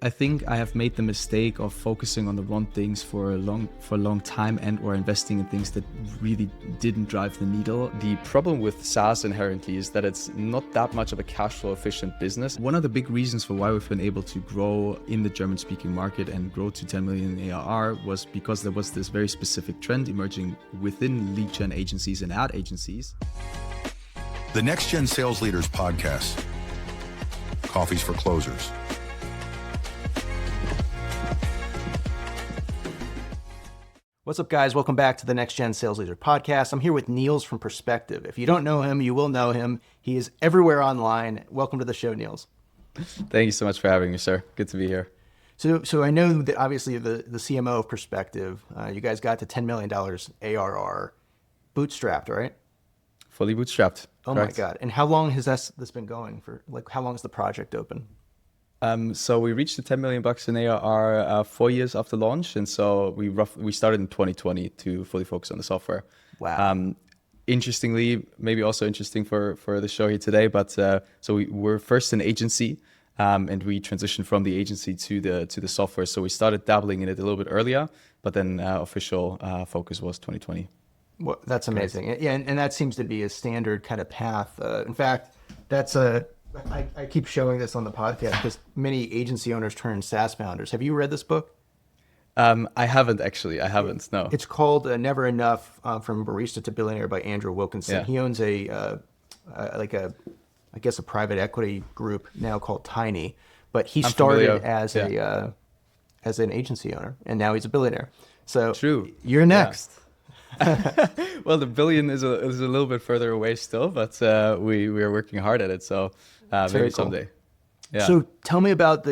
I think I have made the mistake of focusing on the wrong things for a long time and or investing in things that really didn't drive the needle. The problem with SaaS inherently is that it's not that much of a cash flow efficient business. One of the big reasons for why we've been able to grow in the German speaking market and grow to 10 million in ARR was because there was this very specific trend emerging within lead gen agencies and ad agencies. The Next Gen Sales Leaders Podcast. Coffees for Closers. What's up, guys? Welcome back to the Next Gen Sales Leader Podcast. I'm here with Niels from Perspective. If you don't know him, you will know him. He is everywhere online. Welcome to the show, Niels. Thank you so much for having me, sir. Good to be here. So I know that obviously the CMO of Perspective, you guys got to $10 million ARR, bootstrapped, right? Fully bootstrapped. Oh correct. My God. And how long has this been going for? Like, how long is the project open? So we reached the 10 million bucks in ARR 4 years after launch. And so we started in 2020 to fully focus on the software. Wow. Interestingly, maybe also interesting for the show here today, but so we were first an agency and we transitioned from the agency to the software. So we started dabbling in it a little bit earlier, but then official focus was 2020. Well, that's amazing. Yeah, and that seems to be a standard kind of path. In fact, I keep showing this on the podcast because many agency owners turn SaaS founders. Have you read this book? I haven't actually. I haven't. No. It's called Never Enough: From Barista to Billionaire by Andrew Wilkinson. Yeah. He owns a private equity group now called Tiny, but he started as an agency owner, and now he's a billionaire. So True. You're next. Yeah. Well, the billion is a little bit further away still, but we are working hard at it. So maybe someday. Yeah. So tell me about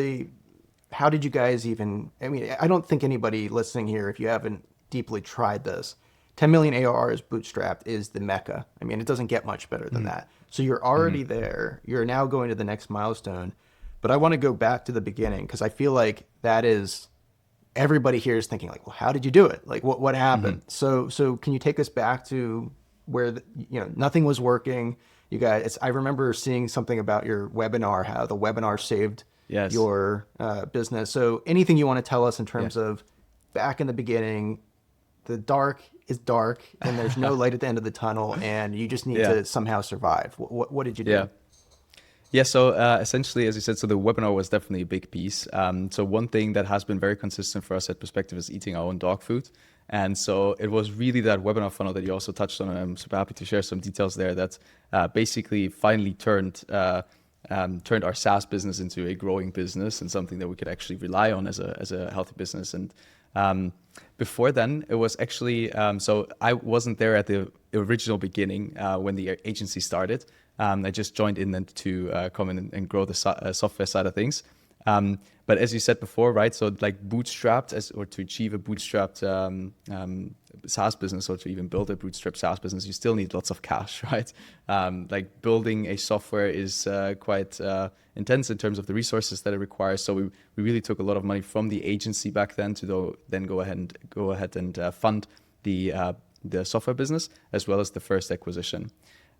how did you guys even, I mean, I don't think anybody listening here, if you haven't deeply tried this, 10 million ARR is bootstrapped is the mecca. I mean, it doesn't get much better than that. So you're already there. You're now going to the next milestone. But I want to go back to the beginning because I feel like that is, everybody here is thinking like, well, how did you do it? Like what happened? So can you take us back to where, nothing was working. You guys, I remember seeing something about your webinar, how the webinar saved your business. So anything you want to tell us in terms of back in the beginning, the dark is dark and there's no light at the end of the tunnel and you just need to somehow survive. What did you do? Yeah, so essentially, as you said, so the webinar was definitely a big piece. So one thing that has been very consistent for us at Perspective is eating our own dog food. And so it was really that webinar funnel that you also touched on. And I'm super happy to share some details there that basically finally turned our SaaS business into a growing business and something that we could actually rely on as a healthy business. And before then, it was actually, so I wasn't there at the original beginning when the agency started. I just joined in then to come in and grow the software side of things. But as you said before, right? So like bootstrapped or to achieve a bootstrapped SaaS business or to even build a bootstrapped SaaS business, you still need lots of cash, right? Like building a software is quite intense in terms of the resources that it requires. So we really took a lot of money from the agency back then to then go ahead and fund the software business as well as the first acquisition.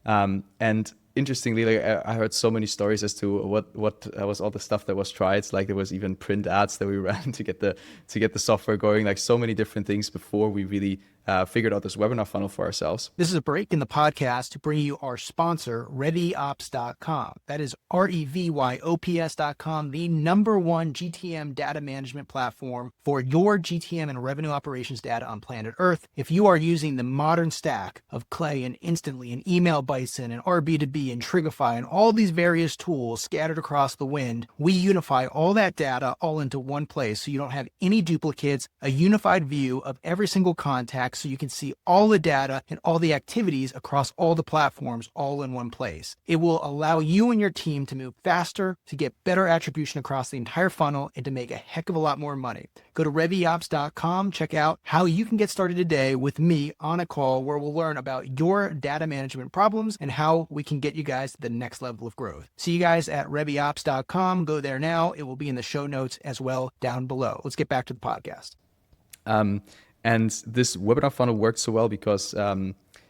And interestingly, like I heard so many stories as to what was all the stuff that was tried. Like there was even print ads that we ran to get the software going. Like so many different things before we really figured out this webinar funnel for ourselves. This is a break in the podcast to bring you our sponsor, RevyOps.com. That is REVYOPS.com, the #1 GTM data management platform for your GTM and revenue operations data on planet Earth. If you are using the modern stack of Clay and Instantly and Email Bison and RB2B and Trigify and all these various tools scattered across the wind, we unify all that data all into one place so you don't have any duplicates, a unified view of every single contact so you can see all the data and all the activities across all the platforms all in one place. It will allow you and your team to move faster, to get better attribution across the entire funnel, and to make a heck of a lot more money. Go to RevyOps.com, check out how you can get started today with me on a call where we'll learn about your data management problems and how we can get you guys to the next level of growth. See you guys at RevyOps.com. Go there now. It will be in the show notes as well down below. Let's get back to the podcast. And this webinar funnel works so well because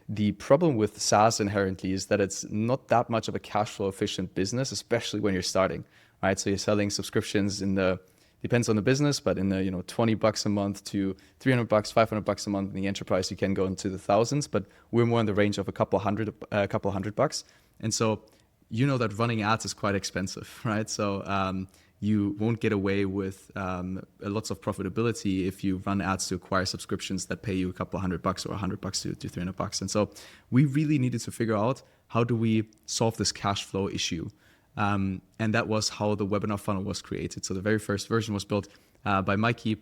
the problem with SaaS inherently is that it's not that much of a cash flow efficient business, especially when you're starting, right? So you're selling subscriptions in the depends on the business, but in the, $20 a month to $300, $500 a month in the enterprise, you can go into the thousands, but we're more in the range of a couple hundred bucks. And so, that running ads is quite expensive, right? So you won't get away with lots of profitability if you run ads to acquire subscriptions that pay you a couple $100 or $100 to $300. And so we really needed to figure out, how do we solve this cash flow issue? And that was how the webinar funnel was created. So the very first version was built by Mikey,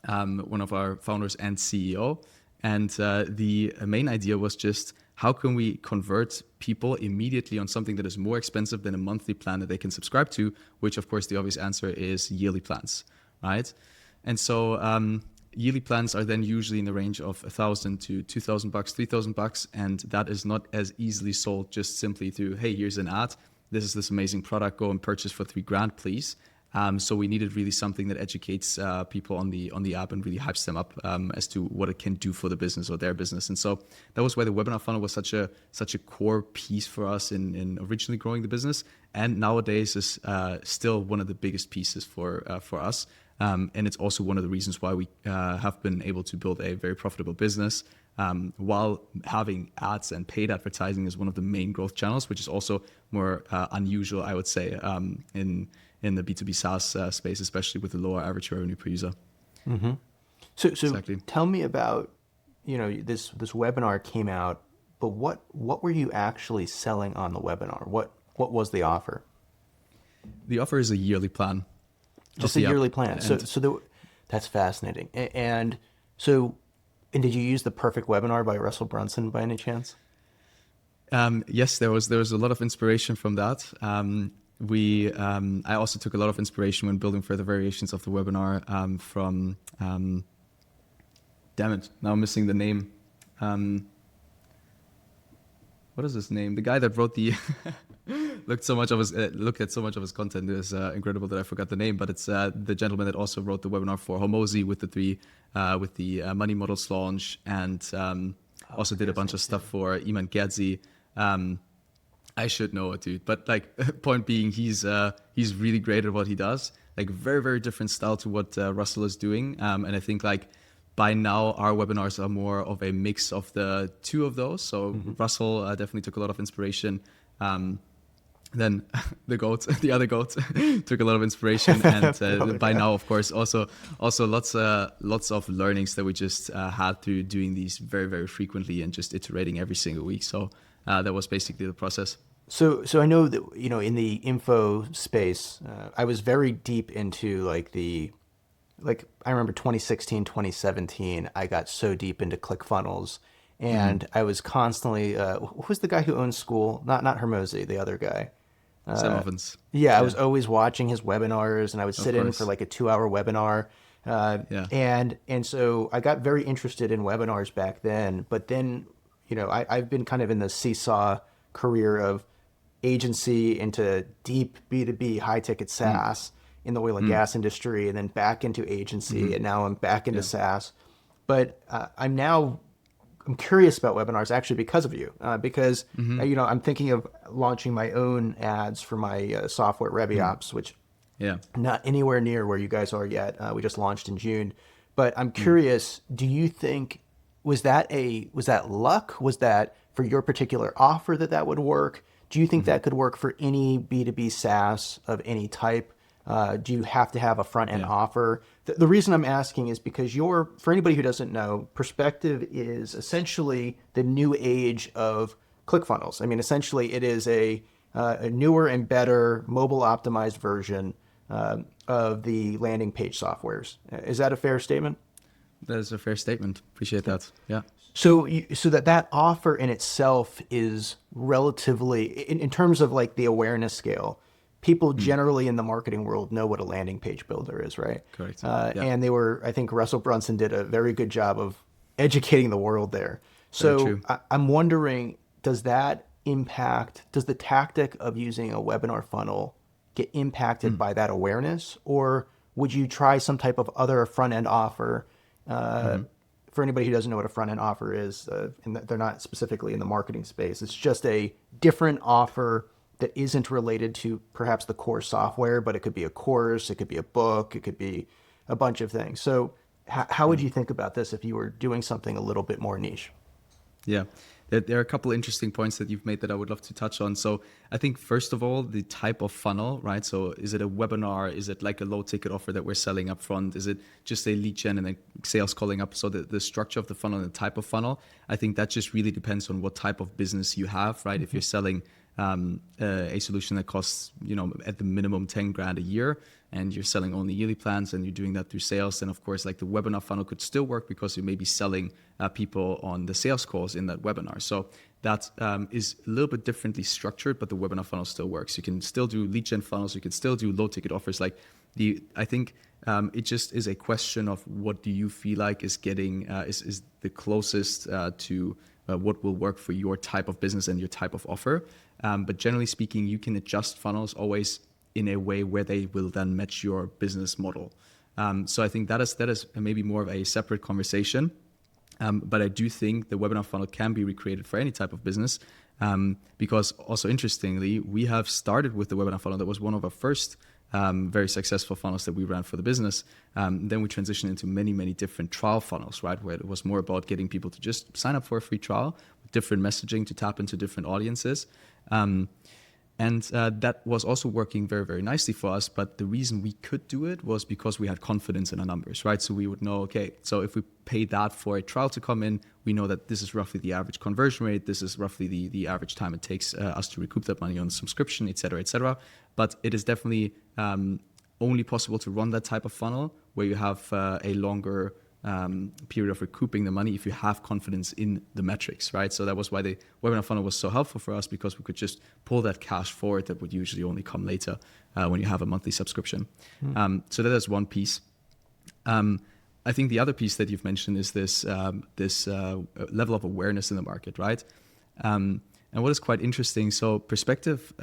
one of our founders and CEO. And the main idea was just, how can we convert people immediately on something that is more expensive than a monthly plan that they can subscribe to, which of course the obvious answer is yearly plans, right? And so yearly plans are then usually in the range of $1,000 to $2,000, $3,000, and that is not as easily sold just simply through, hey, here's an ad, this is this amazing product, go and purchase for $3,000, please. So we needed really something that educates people on the app and really hypes them up as to what it can do for the business or their business. And so that was why the webinar funnel was such a core piece for us in originally growing the business, and nowadays is still one of the biggest pieces for us. And it's also one of the reasons why we have been able to build a very profitable business while having ads and paid advertising as one of the main growth channels, which is also more unusual, I would say, in the B2B SaaS space, especially with the lower average revenue per user. Mm-hmm. So exactly. Tell me about, this webinar came out, but what were you actually selling on the webinar? What was the offer? The offer is a yearly plan. Just a yearly plan. That's fascinating. And did you use the Perfect Webinar by Russell Brunson by any chance? Yes, there was a lot of inspiration from that. I also took a lot of inspiration when building further variations of the webinar from, damn it, now I'm missing the name. What is his name? The guy that wrote looked at so much of his content. It is incredible that I forgot the name, but it's the gentleman that also wrote the webinar for Homozy with the money models launch, and also did a bunch of stuff for Iman Gadzi. I should know it, dude. But point being, he's really great at what he does. Very, very different style to what Russell is doing. And I think by now our webinars are more of a mix of the two of those. So Russell definitely took a lot of inspiration. Then the other goat, took a lot of inspiration, and by now, of course, also lots of learnings that we just had through doing these very, very frequently and just iterating every single week. So that was basically the process. So I know that, in the info space, I was very deep into I remember 2016, 2017, I got so deep into ClickFunnels, and I was constantly, who's the guy who owns School? Not Hermosi, the other guy. Sam Ovens. Yeah, I was always watching his webinars, and I would sit in for a 2-hour webinar. And so I got very interested in webinars back then, but then, I've been kind of in the seesaw career of agency into deep B2B high ticket SaaS in the oil and gas industry, and then back into agency, and now I'm back into SaaS. But I'm curious about webinars actually because of you, because I'm thinking of launching my own ads for my software ReviOps, which not anywhere near where you guys are yet. We just launched in June, but I'm curious. Do you think was that luck? Was that for your particular offer that would work? Do you think that could work for any B2B SaaS of any type? Do you have to have a front end offer? The reason I'm asking is because for anybody who doesn't know, Perspective is essentially the new age of ClickFunnels. I mean, essentially it is a newer and better mobile optimized version of the landing page softwares. Is that a fair statement? That is a fair statement. Appreciate that. Yeah. So that offer in itself is relatively, in terms of the awareness scale, people generally in the marketing world know what a landing page builder is, right? Correct. And I think Russell Brunson did a very good job of educating the world there. So I'm wondering, does the tactic of using a webinar funnel get impacted by that awareness? Or would you try some type of other front-end offer? For anybody who doesn't know what a front-end offer is, and they're not specifically in the marketing space, it's just a different offer that isn't related to perhaps the core software, but it could be a course, it could be a book, it could be a bunch of things. So how would you think about this if you were doing something a little bit more niche? Yeah, there are a couple interesting points that you've made that I would love to touch on. So I think first of all, the type of funnel, right? So is it a webinar? Is it like a low ticket offer that we're selling up front? Is it just a lead gen and then sales calling up? So the structure of the funnel and the type of funnel, I think that just really depends on what type of business you have, right? If you're selling a solution that costs, at the minimum 10 grand a year, and you're selling only yearly plans and you're doing that through sales, then of course, like the webinar funnel could still work because you may be selling people on the sales calls in that webinar. So that is a little bit differently structured, but the webinar funnel still works. You can still do lead gen funnels. You can still do low ticket offers. I think it just is a question of what do you feel like is getting is the closest to what will work for your type of business and your type of offer. But generally speaking, you can adjust funnels always in a way where they will then match your business model. So I think that is maybe more of a separate conversation. But I do think the webinar funnel can be recreated for any type of business, because also interestingly, we have started with the webinar funnel. That was one of our first very successful funnels that we ran for the business. Then we transitioned into many, many different trial funnels, right? Where it was more about getting people to just sign up for a free trial, different messaging to tap into different audiences. And that was also working very, very nicely for us. But the reason we could do it was because we had confidence in our numbers, right? So we would know, okay, so if we pay that for a trial to come in, we know that this is roughly the average conversion rate. This is roughly the average time it takes us to recoup that money on subscription, et cetera, et cetera. But it is definitely only possible to run that type of funnel where you have a longer period of recouping the money if you have confidence in the metrics, right? So that was why the webinar funnel was so helpful for us, because we could just pull that cash forward that would usually only come later when you have a monthly subscription. So that is one piece. I think the other piece that you've mentioned is this level of awareness in the market, right? And what is quite interesting, so Perspective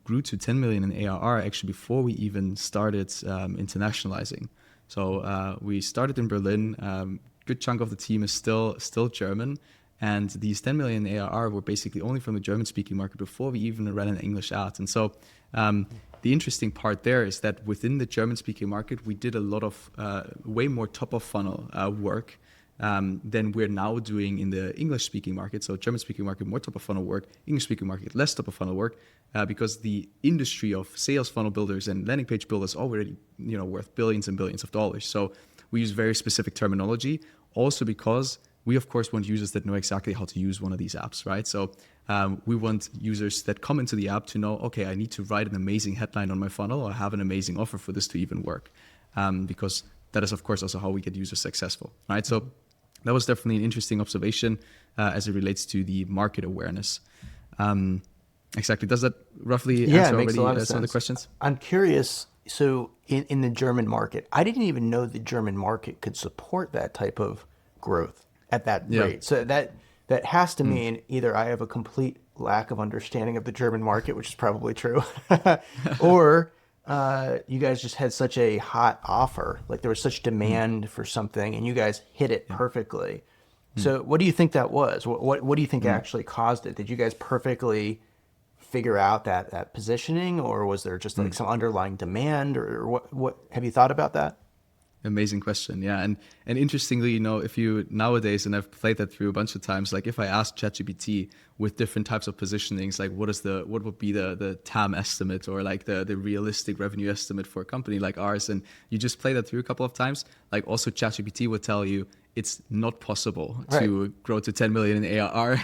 grew to 10 million in ARR actually before we even started internationalizing. So we started in Berlin. Good chunk of the team is still German, and these 10 million ARR were basically only from the German-speaking market before we even ran an English ad. And so the interesting part there is that within the German-speaking market, we did a lot of way more top-of-funnel work than we're now doing in the English-speaking market. So German-speaking market, more top-of-funnel work. English-speaking market, less top-of-funnel work, because the industry of sales funnel builders and landing page builders already, worth billions and billions of dollars. So we use very specific terminology, also because we, of course, want users that know exactly how to use one of these apps, right? So we want users that come into the app to know, okay, I need to write an amazing headline on my funnel or have an amazing offer for this to even work, because that is, of course, also how we get users successful, right? So that was definitely an interesting observation as it relates to the market awareness. Exactly. Does that roughly answer already some of the questions? I'm curious. So in the German market, I didn't even know the German market could support that type of growth at that rate. So that has to mean either I have a complete lack of understanding of the German market, which is probably true, or you guys just had such a hot offer. Like there was such demand for something and you guys hit it perfectly. So what do you think that was? What do you think actually caused it? Did you guys perfectly figure out that positioning, or was there just like some underlying demand, or what have you thought about that? Amazing question. Yeah. And interestingly, if you nowadays, and I've played that through a bunch of times, like if I ask ChatGPT with different types of positionings, like what would be the TAM estimate, or like the realistic revenue estimate for a company like ours, and you just play that through a couple of times, like also ChatGPT would tell you it's not possible to grow to 10 million in ARR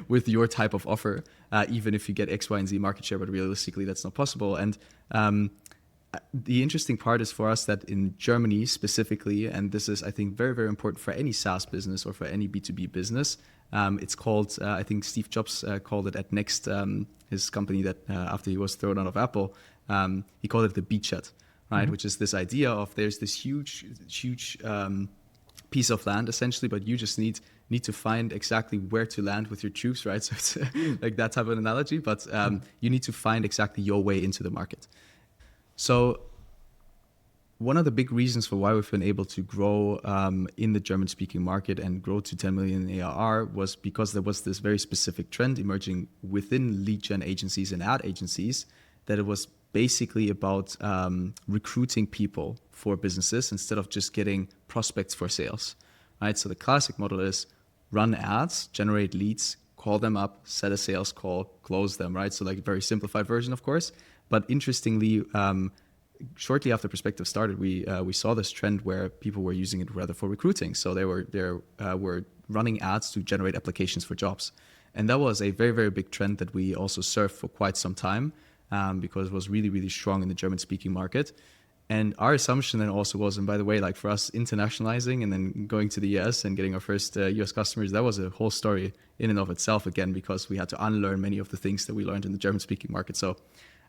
with your type of offer, even if you get X, Y, and Z market share, but realistically that's not possible. And the interesting part is for us that in Germany specifically, and this is, I think, very, very important for any SaaS business or for any B2B business, it's called, I think Steve Jobs called it at Next, his company that after he was thrown out of Apple, he called it the beachhead, right? Which is this idea of there's this huge piece of land essentially, but you just need to find exactly where to land with your troops, right? So it's like that type of analogy, but you need to find exactly your way into the market. So one of the big reasons for why we've been able to grow in the German-speaking market and grow to 10 million in ARR was because there was this very specific trend emerging within lead gen agencies and ad agencies, that it was basically about recruiting people for businesses instead of just getting prospects for sales, right? So the classic model is run ads, generate leads, call them up, set a sales call, close them, right? So like a very simplified version, of course. But interestingly, shortly after Perspective started, we saw this trend where people were using it rather for recruiting. So they were running ads to generate applications for jobs, and that was a very, very big trend that we also served for quite some time, because it was really, really strong in the German-speaking market. And our assumption then also was, and by the way, like for us internationalizing and then going to the US and getting our first US customers, that was a whole story in and of itself again, because we had to unlearn many of the things that we learned in the German-speaking market. So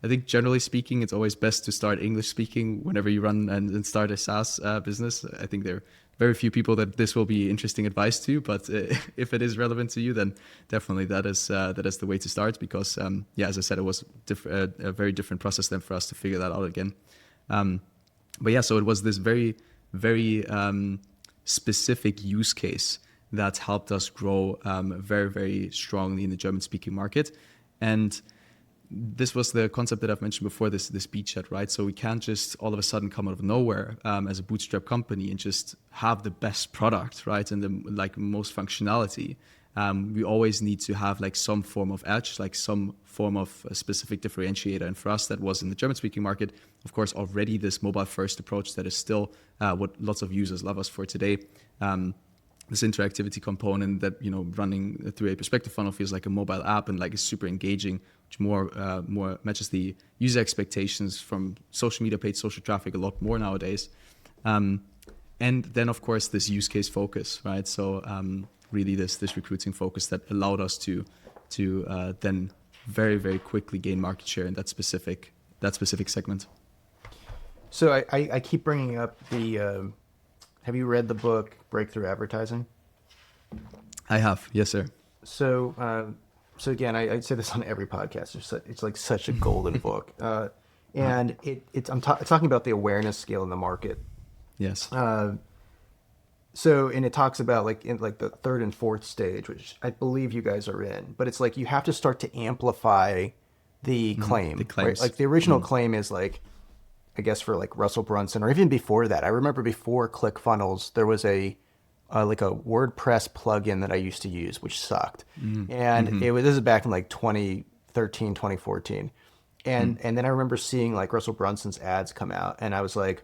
I think generally speaking, it's always best to start English speaking whenever you run and start a SaaS business. I think there are very few people that this will be interesting advice to, but if it is relevant to you, then definitely that is the way to start, because as I said, it was a very different process then for us to figure that out again. But yeah, so it was this very, very specific use case that helped us grow very, very strongly in the German-speaking market. And this was the concept that I've mentioned before, this beachhead, right? So we can't just all of a sudden come out of nowhere as a bootstrap company and just have the best product, right? And the most functionality. We always need to have like some form of edge, like some form of a specific differentiator. And for us, that was in the German-speaking market, of course, already this mobile-first approach that is still what lots of users love us for today. This interactivity component that, running through a Perspective funnel feels like a mobile app and like is super engaging, which more matches the user expectations from social media, paid social traffic a lot more nowadays. And then, of course, this use case focus, right? So really this recruiting focus that allowed us to then very, very quickly gain market share in that specific segment. So I keep bringing up the, have you read the book Breakthrough Advertising? I have, yes, sir. So again, I say this on every podcast. It's like such a golden book, and it's talking about the awareness scale in the market. Yes. So, and it talks about like in like the third and fourth stage, which I believe you guys are in, but it's like you have to start to amplify the claim. The claims. Right? Like the original claim is like, I guess for like Russell Brunson, or even before that. I remember before ClickFunnels, there was a WordPress plugin that I used to use, which sucked. And this is back in like 2013, 2014. And then I remember seeing like Russell Brunson's ads come out, and I was like,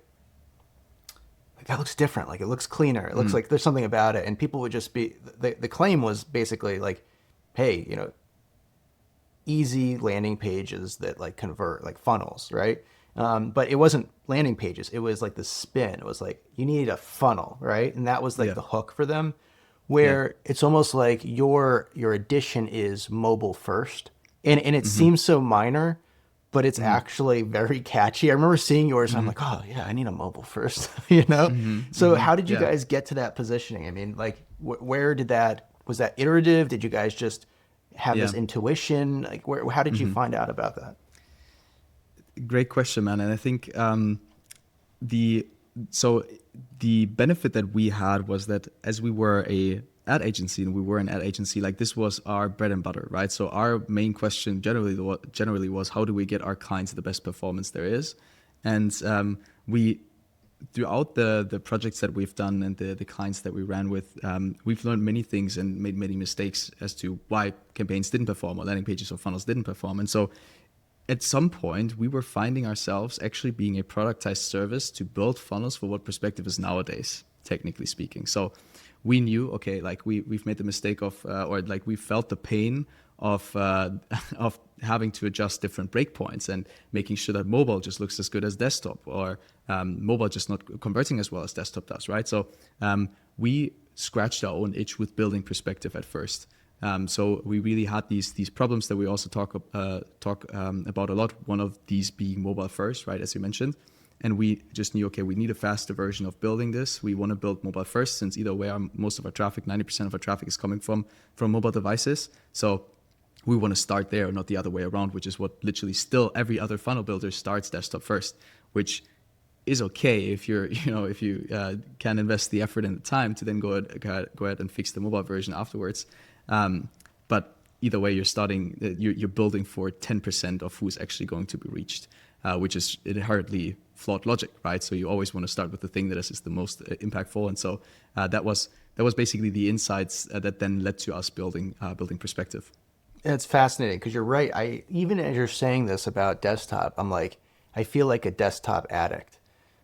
that looks different. Like it looks cleaner. It looks like there's something about it. And people would just be, the claim was basically like, hey, easy landing pages that like convert, like funnels, right? But it wasn't landing pages. It was like the spin. It was like, you need a funnel, right? And that was like the hook for them, where it's almost like your addition is mobile first. And it seems so minor, but it's actually very catchy. I remember seeing yours and I'm like, oh yeah, I need a mobile first, So how did you guys get to that positioning? I mean, like where was that iterative? Did you guys just have this intuition? Like how did you find out about that? Great question, man. And I think the benefit that we had was that as we were an ad agency, like this was our bread and butter, right? So our main question generally was, how do we get our clients the best performance there is? And we, throughout the projects that we've done and the clients that we ran with, we've learned many things and made many mistakes as to why campaigns didn't perform or landing pages or funnels didn't perform. And so at some point, we were finding ourselves actually being a productized service to build funnels for what Perspective is nowadays, technically speaking. So we knew, okay, like we've made the mistake of, or like we felt the pain of having to adjust different breakpoints and making sure that mobile just looks as good as desktop, or mobile just not converting as well as desktop does, right? So we scratched our own itch with building Perspective at first. So we really had these problems that we also talk about a lot. One of these being mobile first, right, as you mentioned. And we just knew, okay, we need a faster version of building this. We want to build mobile first, since either way, most of our traffic, 90% of our traffic is coming from mobile devices. So we want to start there, not the other way around, which is what literally still every other funnel builder starts desktop first, which is okay if you're, if you can invest the effort and the time to then go ahead and fix the mobile version afterwards. But either way, you're building for 10% of who's actually going to be reached, which is inherently flawed logic, right? So you always want to start with the thing that is the most impactful. And so that was basically the insights that then led to us building Perspective. It's fascinating because you're right. Even as you're saying this about desktop, I'm like, I feel like a desktop addict.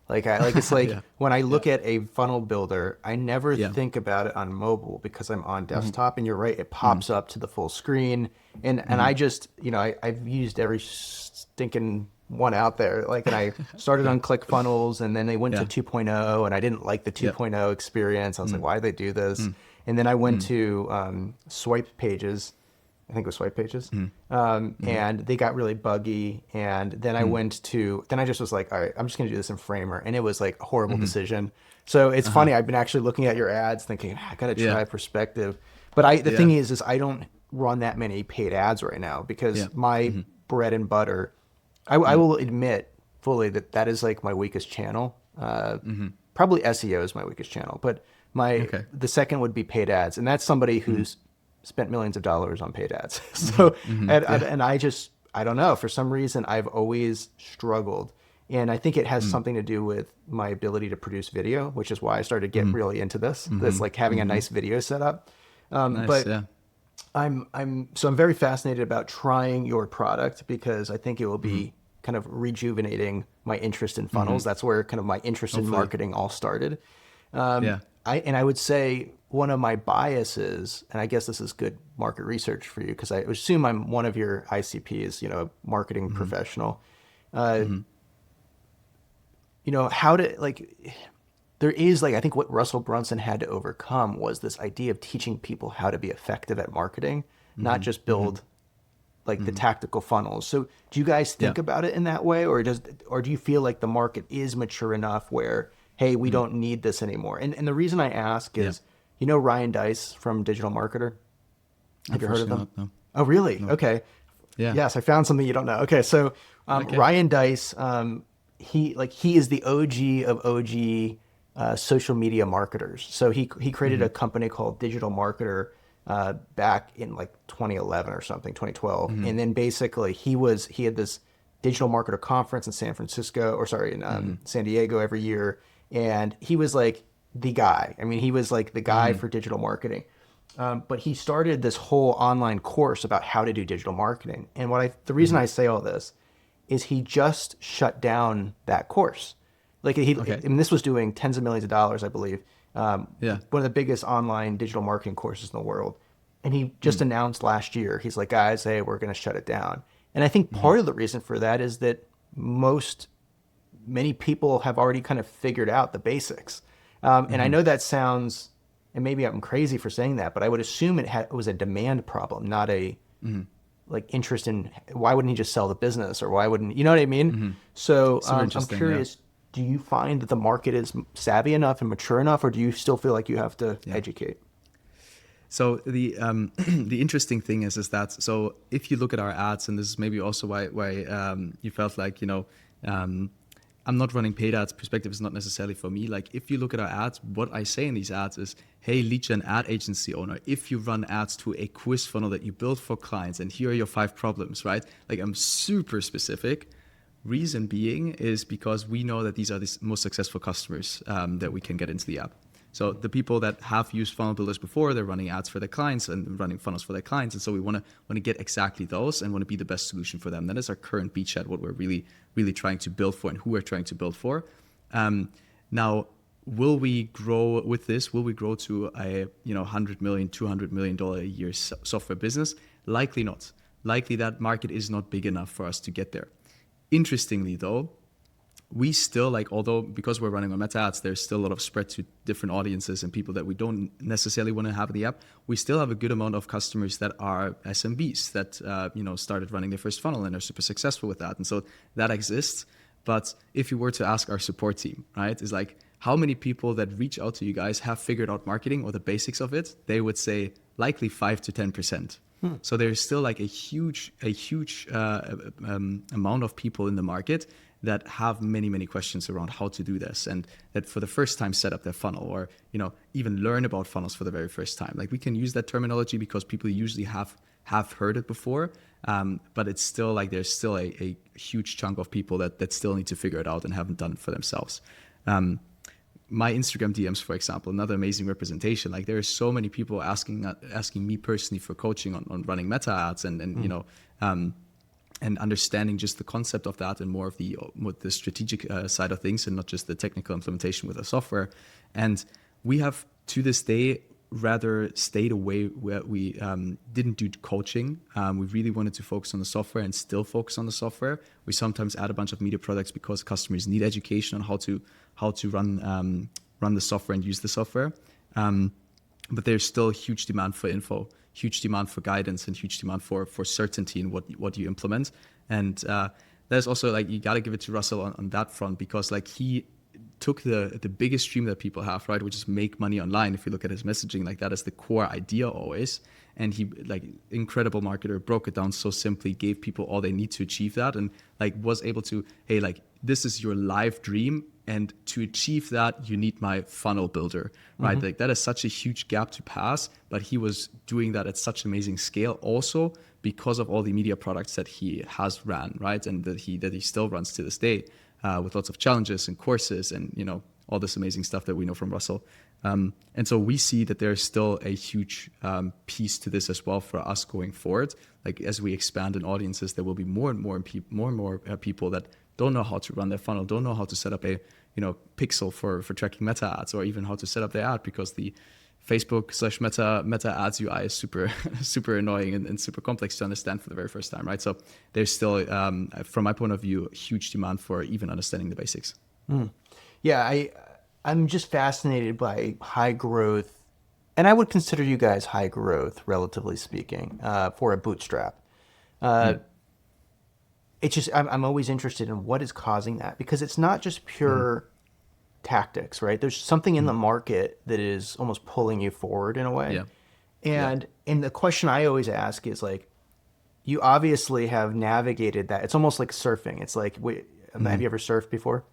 It's like Yeah. when I look at a funnel builder, I never think about it on mobile because I'm on desktop. And you're right, it pops up to the full screen. And I just, I've used every stinking one out there. And I started on ClickFunnels, and then they went to 2.0, and I didn't like the 2.0 experience. I was like, why did they do this? And then I went to Swipe Pages. I think it was Swipe Pages. And they got really buggy. And then I just was like, all right, I'm just going to do this in Framer. And it was like a horrible decision. So it's funny. I've been actually looking at your ads thinking, I got to try Perspective. But the thing is I don't run that many paid ads right now because my bread and butter, I will admit fully that is like my weakest channel. Probably SEO is my weakest channel, but the second would be paid ads. And that's somebody who's spent millions of dollars on paid ads. So, and I don't know, for some reason I've always struggled. And I think it has something to do with my ability to produce video, which is why I started getting really into this, like having a nice video setup. I'm very fascinated about trying your product because I think it will be kind of rejuvenating my interest in funnels. That's where kind of my interest in marketing all started. I would say one of my biases, and I guess this is good market research for you, because I assume I'm one of your ICPs, a marketing professional. There is I think what Russell Brunson had to overcome was this idea of teaching people how to be effective at marketing, not just build the tactical funnels. So do you guys think about it in that way, or do you feel like the market is mature enough where, hey, we don't need this anymore? And the reason I ask is, Ryan Dice from Digital Marketer? Have you heard of them? Not, no. Oh, really? No. Okay. Yeah. Yes, I found something you don't know. Okay, so Ryan Dice, he is the OG of OG social media marketers. So he created a company called Digital Marketer back in 2011 or something, 2012. And then basically he had this digital marketer conference in San Diego every year. And he was the guy. I mean, he was the guy for digital marketing. But he started this whole online course about how to do digital marketing. And the reason I say all this is he just shut down that course. I mean, this was doing tens of millions of dollars, I believe. One of the biggest online digital marketing courses in the world. And he just announced last year, he's like, guys, hey, we're going to shut it down. And I think part of the reason for that is that many people have already kind of figured out the basics. And I know that sounds, and maybe I'm crazy for saying that, but I would assume it was a demand problem, not a interest in, why wouldn't he just sell the business, or why wouldn't, you know what I mean? So I'm curious, do you find that the market is savvy enough and mature enough, or do you still feel like you have to educate? So the interesting thing is that, so if you look at our ads, and this is maybe also why you felt like, I'm not running paid ads, Perspective is not necessarily for me. If you look at our ads, what I say in these ads is, hey, lead gen ad agency owner, if you run ads to a quiz funnel that you build for clients, and here are your 5 problems, right? I'm super specific. Reason being is because we know that these are the most successful customers that we can get into the app. So the people that have used funnel builders before, they're running ads for their clients and running funnels for their clients. And so we want to get exactly those and want to be the best solution for them. That is our current beachhead, what we're really, really trying to build for and who we're trying to build for. Now, will we grow with this? Will we grow to a $100 million, $200 million a year software business? Likely not. Likely that market is not big enough for us to get there. Interestingly, though, we still although because we're running on meta ads, there's still a lot of spread to different audiences and people that we don't necessarily want to have in the app. We still have a good amount of customers that are SMBs that started running their first funnel and are super successful with that, and so that exists. But if you were to ask our support team, right, is how many people that reach out to you guys have figured out marketing or the basics of it? They would say likely 5 to 10%. So there's still a huge amount of people in the market. that have many, many questions around how to do this, and that for the first time set up their funnel, or, you know, even learn about funnels for the very first time. Like, we can use that terminology because people usually have heard it before, but it's still like there's still a huge chunk of people that still need to figure it out and haven't done it for themselves. My Instagram DMs, for example, another amazing representation. Like, there are so many people asking me personally for coaching on running meta ads and you know, and understanding just the concept of that and more of the strategic side of things, and not just the technical implementation with the software. And we have, to this day, rather stayed away where we didn't do coaching. We really wanted to focus on the software and still focus on the software. We sometimes add a bunch of media products because customers need education on how to run the software and use the software. But there's still huge demand for info, huge demand for guidance, and huge demand for certainty in what you implement. And there's also, like, you got to give it to Russell on that front, because like he took the biggest dream that people have, right, which is make money online. If you look at his messaging, like, that is the core idea always. And he, like, incredible marketer, broke it down so simply, gave people all they need to achieve that, and like was able to, hey, like, this is your live dream, and to achieve that you need my funnel builder, right? Like, that is such a huge gap to pass, but he was doing that at such amazing scale also because of all the media products that he has ran, right, and that he still runs to this day, with lots of challenges and courses and, you know, all this amazing stuff that we know from Russell. And so we see that there's still a huge piece to this as well for us going forward. Like, as we expand in audiences, there will be more and more people that don't know how to run their funnel, don't know how to set up a, you know, pixel for tracking meta ads, or even how to set up their ad, because the Facebook/meta ads UI is super annoying and super complex to understand for the very first time, right? So there's still, from my point of view, huge demand for even understanding the basics. Yeah, I'm just fascinated by high growth, and I would consider you guys high growth, relatively speaking, for a bootstrap. It's just, I'm always interested in what is causing that, because it's not just pure tactics, right? There's something in the market that is almost pulling you forward in a way. Yeah. And the question I always ask is, like, you obviously have navigated that. It's almost like surfing. It's like, have you ever surfed before?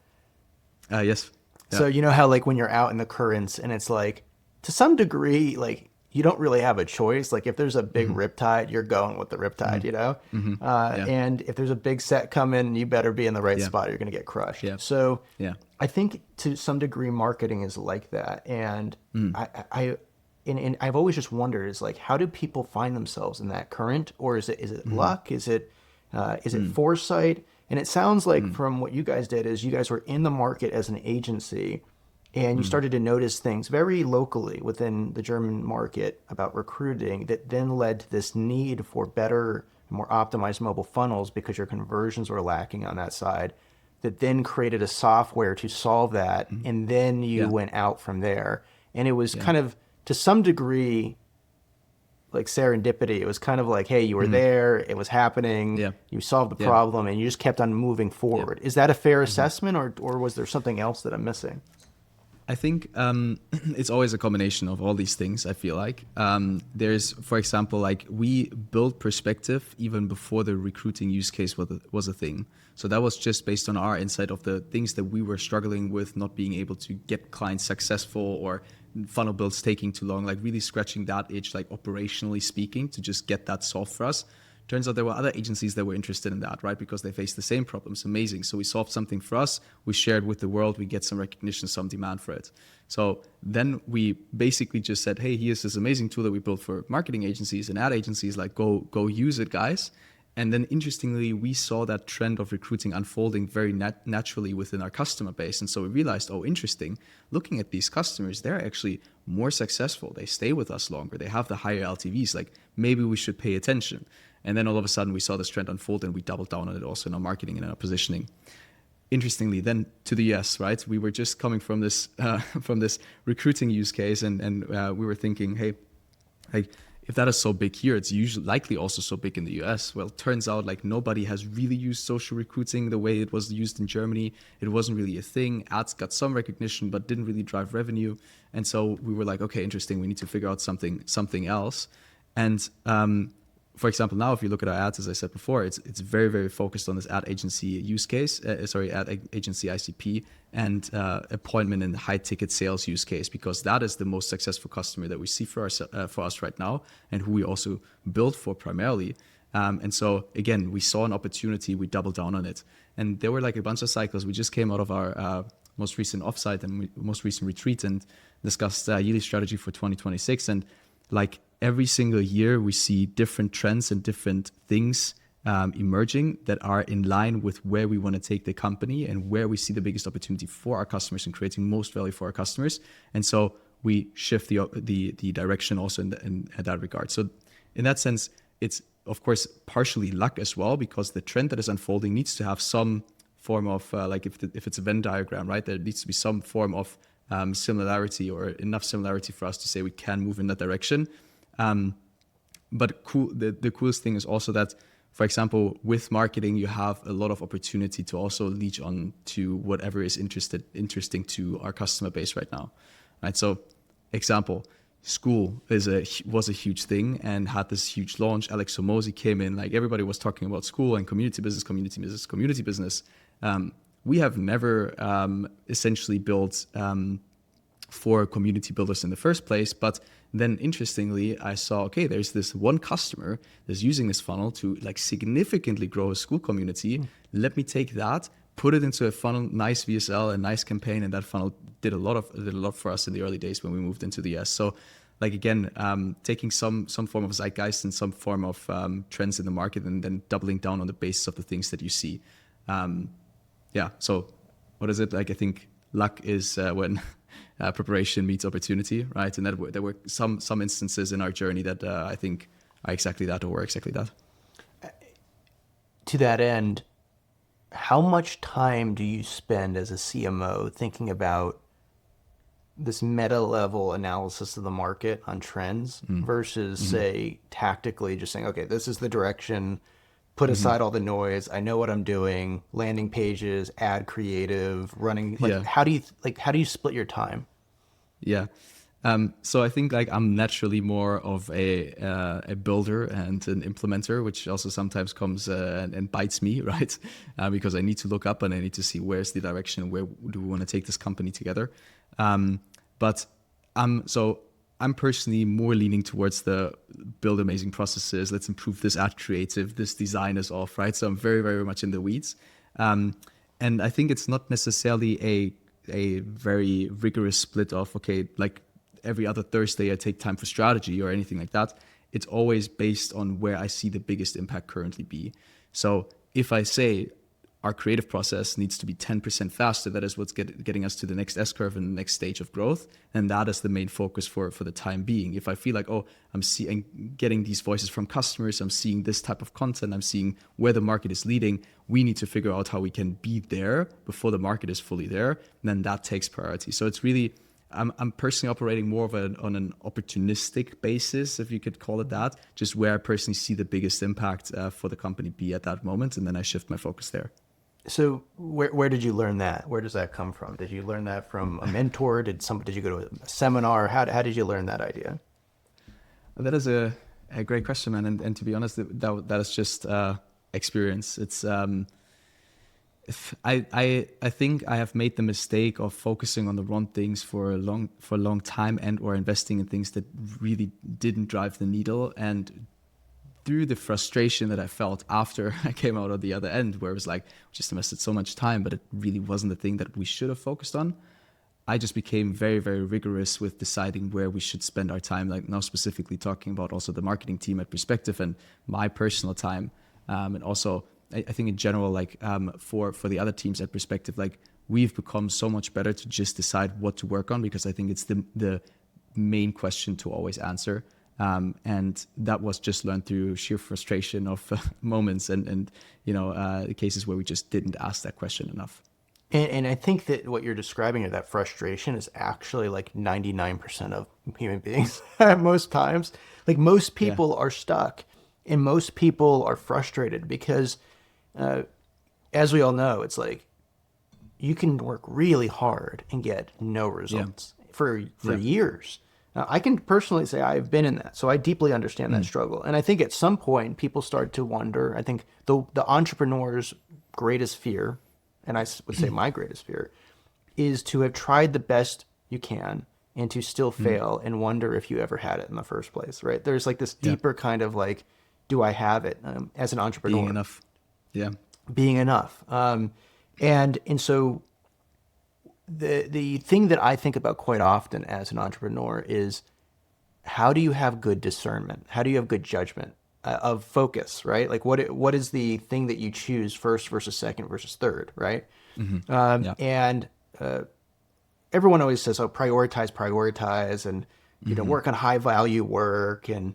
Yes. Yeah. So you know how, like, when you're out in the currents, and it's like, to some degree, like, you don't really have a choice. Like, if there's a big riptide, you're going with the riptide, you know? Yeah. And if there's a big set coming, you better be in the right spot, or you're going to get crushed. Yeah. So Yeah. I think to some degree marketing is like that. And and I've always just wondered, is like, how do people find themselves in that current? Or is it luck? Is it foresight? And it sounds like from what you guys did is you guys were in the market as an agency, and you started to notice things very locally within the German market about recruiting that then led to this need for better, more optimized mobile funnels, because your conversions were lacking on that side, that then created a software to solve that. And then you went out from there. And it was kind of, to some degree, like serendipity. It was kind of like, hey, you were there, it was happening, you solved the problem, and you just kept on moving forward. Is that a fair assessment, or was there something else that I'm missing? I think it's always a combination of all these things, I feel like. There's, for example, like, we built Perspective even before the recruiting use case was a thing. So that was just based on our insight of the things that we were struggling with, not being able to get clients successful, or funnel builds taking too long, like really scratching that itch, like operationally speaking, to just get that solved for us. Turns out there were other agencies that were interested in that, right? Because they faced the same problems. Amazing. So we solved something for us. We shared with the world. We get some recognition, some demand for it. So then we basically just said, hey, here's this amazing tool that we built for marketing agencies and ad agencies. Like, go use it, guys. And then interestingly, we saw that trend of recruiting unfolding very naturally within our customer base. And so we realized, oh, interesting. Looking at these customers, they're actually more successful. They stay with us longer. They have the higher LTVs. Like, maybe we should pay attention. And then all of a sudden we saw this trend unfold, and we doubled down on it also in our marketing and in our positioning. Interestingly, then to the US, right? We were just coming from this recruiting use case, and we were thinking, hey, like, if that is so big here, it's usually likely also so big in the US. Well, it turns out, like, nobody has really used social recruiting the way it was used in Germany. It wasn't really a thing. Ads got some recognition, but didn't really drive revenue. And so we were like, okay, interesting. We need to figure out something else. And for example, now if you look at our ads, as I said before, it's very, very focused on this ad agency use case, ad agency ICP and appointment and high ticket sales use case, because that is the most successful customer that we see for us right now, and who we also build for primarily. And so again, we saw an opportunity, we doubled down on it, and there were like a bunch of cycles. We just came out of our most recent offsite and most recent retreat and discussed yearly strategy for 2026, and like every single year we see different trends and different things emerging that are in line with where we want to take the company and where we see the biggest opportunity for our customers and creating most value for our customers. And so we shift the direction also in that regard. So in that sense, it's of course partially luck as well, because the trend that is unfolding needs to have some form of like if it's a Venn diagram, right? There needs to be some form of similarity, or enough similarity for us to say we can move in that direction. But the coolest thing is also that, for example, with marketing, you have a lot of opportunity to also leech on to whatever is interesting to our customer base right now, right? So, example, school was a huge thing and had this huge launch. Alex Somosi came in, like everybody was talking about school and community business. We have never essentially built for community builders in the first place, but then interestingly, I saw, okay, there's this one customer that's using this funnel to like significantly grow a school community. Let me take that, put it into a funnel, nice VSL, a nice campaign, and that funnel did a lot for us in the early days when we moved into the US. So like again, taking some form of zeitgeist and some form of trends in the market, and then doubling down on the basis of the things that you see. So what is it? Like, I think luck is when preparation meets opportunity, right? And there were some instances in our journey that I think are exactly that, or were exactly that. To that end, how much time do you spend as a CMO thinking about this meta level analysis of the market on trends versus say tactically just saying, okay, this is the direction, put aside all the noise, I know what I'm doing, landing pages, ad creative, running, like how do you split your time? Yeah. So I think like I'm naturally more of a builder and an implementer, which also sometimes comes and bites me, right? Because I need to look up and I need to see where's the direction, where do we want to take this company together. But I'm personally more leaning towards the build amazing processes. Let's improve this ad creative, this design is off, right? So I'm very, very much in the weeds. And I think it's not necessarily a very rigorous split of, okay, like every other Thursday I take time for strategy or anything like that. It's always based on where I see the biggest impact currently be. So if I say our creative process needs to be 10% faster, that is what's getting us to the next S-curve and the next stage of growth, and that is the main focus for the time being. If I feel like, oh, I'm getting these voices from customers, I'm seeing this type of content, I'm seeing where the market is leading, we need to figure out how we can be there before the market is fully there, and then that takes priority. So it's really, I'm personally operating more of on an opportunistic basis, if you could call it that, just where I personally see the biggest impact for the company be at that moment, and then I shift my focus there. So where did you learn that? Where does that come from? Did you learn that from a mentor? Did you go to a seminar? How did you learn that idea? That is a great question, man. And to be honest, that is just experience. It's I think I have made the mistake of focusing on the wrong things for a long time, and or investing in things that really didn't drive the needle. And through the frustration that I felt after I came out of the other end, where it was like, just invested so much time, but it really wasn't the thing that we should have focused on, I just became very, very rigorous with deciding where we should spend our time. Like now specifically talking about also the marketing team at Perspective and my personal time. And also, I think in general, like for the other teams at Perspective, like we've become so much better to just decide what to work on, because I think it's the main question to always answer. And that was just learned through sheer frustration of moments and cases where we just didn't ask that question enough. And I think that what you're describing, or that frustration, is actually like 99% of human beings at most times. Like most people are stuck, and most people are frustrated because, as we all know, it's like you can work really hard and get no results for years. I can personally say I've been in that, so I deeply understand that struggle. And I think at some point people start to wonder. I think the entrepreneur's greatest fear, and would say my greatest fear, is to have tried the best you can and to still fail and wonder if you ever had it in the first place, right? There's like this deeper kind of like, do I have it as an entrepreneur? Being enough. Yeah. Being enough. And so the thing that I think about quite often as an entrepreneur is, how do you have good discernment? How do you have good judgment of focus, right? Like what is the thing that you choose first versus second versus third, right? And everyone always says, oh, prioritize, and, work on high value work and,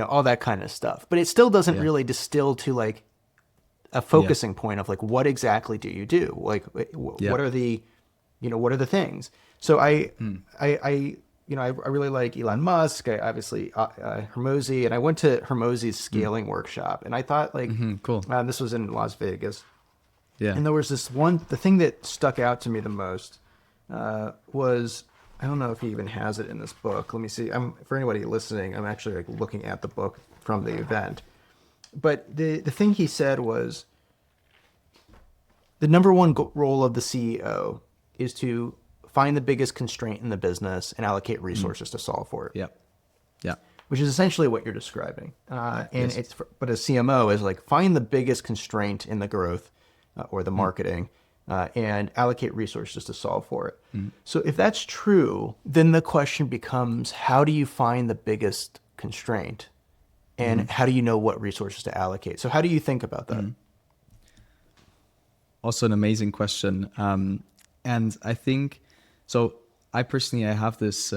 all that kind of stuff. But it still doesn't really distill to like a focusing point of like, what exactly do you do? Like, what are the, what are the things? So I really like Elon Musk. I obviously Hermosi, and I went to Hermosi's scaling workshop, and I thought like, cool. This was in Las Vegas. Yeah. And there was the thing that stuck out to me the most was, I don't know if he even has it in this book. Let me see. For anybody listening, I'm actually like looking at the book from the event. But the thing he said was, the number one role of the CEO is to find the biggest constraint in the business and allocate resources to solve for it. Yeah. Yeah. Which is essentially what you're describing. But a CMO is like, find the biggest constraint in the growth or the marketing and allocate resources to solve for it. So if that's true, then the question becomes, how do you find the biggest constraint? And how do you know what resources to allocate? So how do you think about that? Also an amazing question. And I think, so I personally have this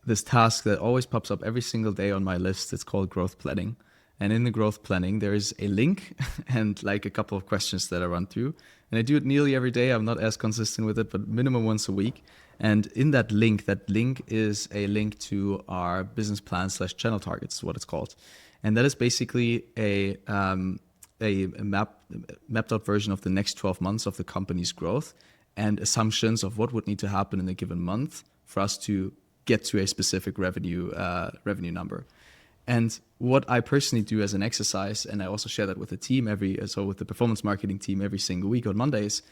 this task that always pops up every single day on my list. It's called growth planning. And in the growth planning, there is a link and like a couple of questions that I run through. And I do it nearly every day. I'm not as consistent with it, but minimum once a week. And in that link is a link to our business plan / channel targets, what it's called. And that is basically a mapped out version of the next 12 months of the company's growth and assumptions of what would need to happen in a given month for us to get to a specific revenue number. And what I personally do as an exercise, and I also share that with the team with the performance marketing team every single week on Mondays,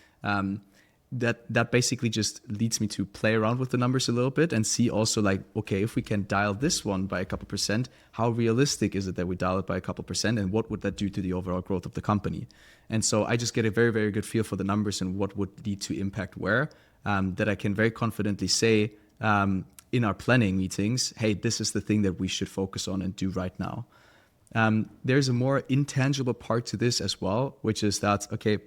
that basically just leads me to play around with the numbers a little bit and see also like, okay, if we can dial this one by a couple percent, how realistic is it that we dial it by a couple percent, and what would that do to the overall growth of the company? And so I just get a very, very good feel for the numbers and what would need to impact where, that I can very confidently say in our planning meetings, hey, this is the thing that we should focus on and do right now. There's a more intangible part to this as well, which is that, okay,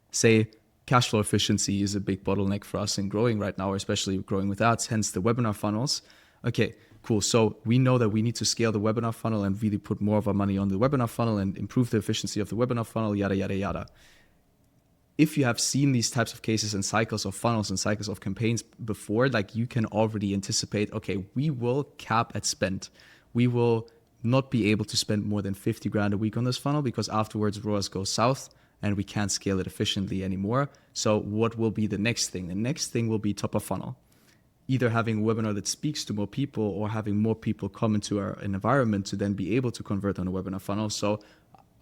say cash flow efficiency is a big bottleneck for us in growing right now, especially growing with ads, hence the webinar funnels. Okay, cool. So we know that we need to scale the webinar funnel and really put more of our money on the webinar funnel and improve the efficiency of the webinar funnel, yada, yada, yada. If you have seen these types of cases and cycles of funnels and cycles of campaigns before, like you can already anticipate, okay, we will cap at spend. We will not be able to spend more than 50 grand a week on this funnel because afterwards ROAS goes south and we can't scale it efficiently anymore. So what will be the next thing? The next thing will be top of funnel. Either having a webinar that speaks to more people or having more people come into an environment to then be able to convert on a webinar funnel. So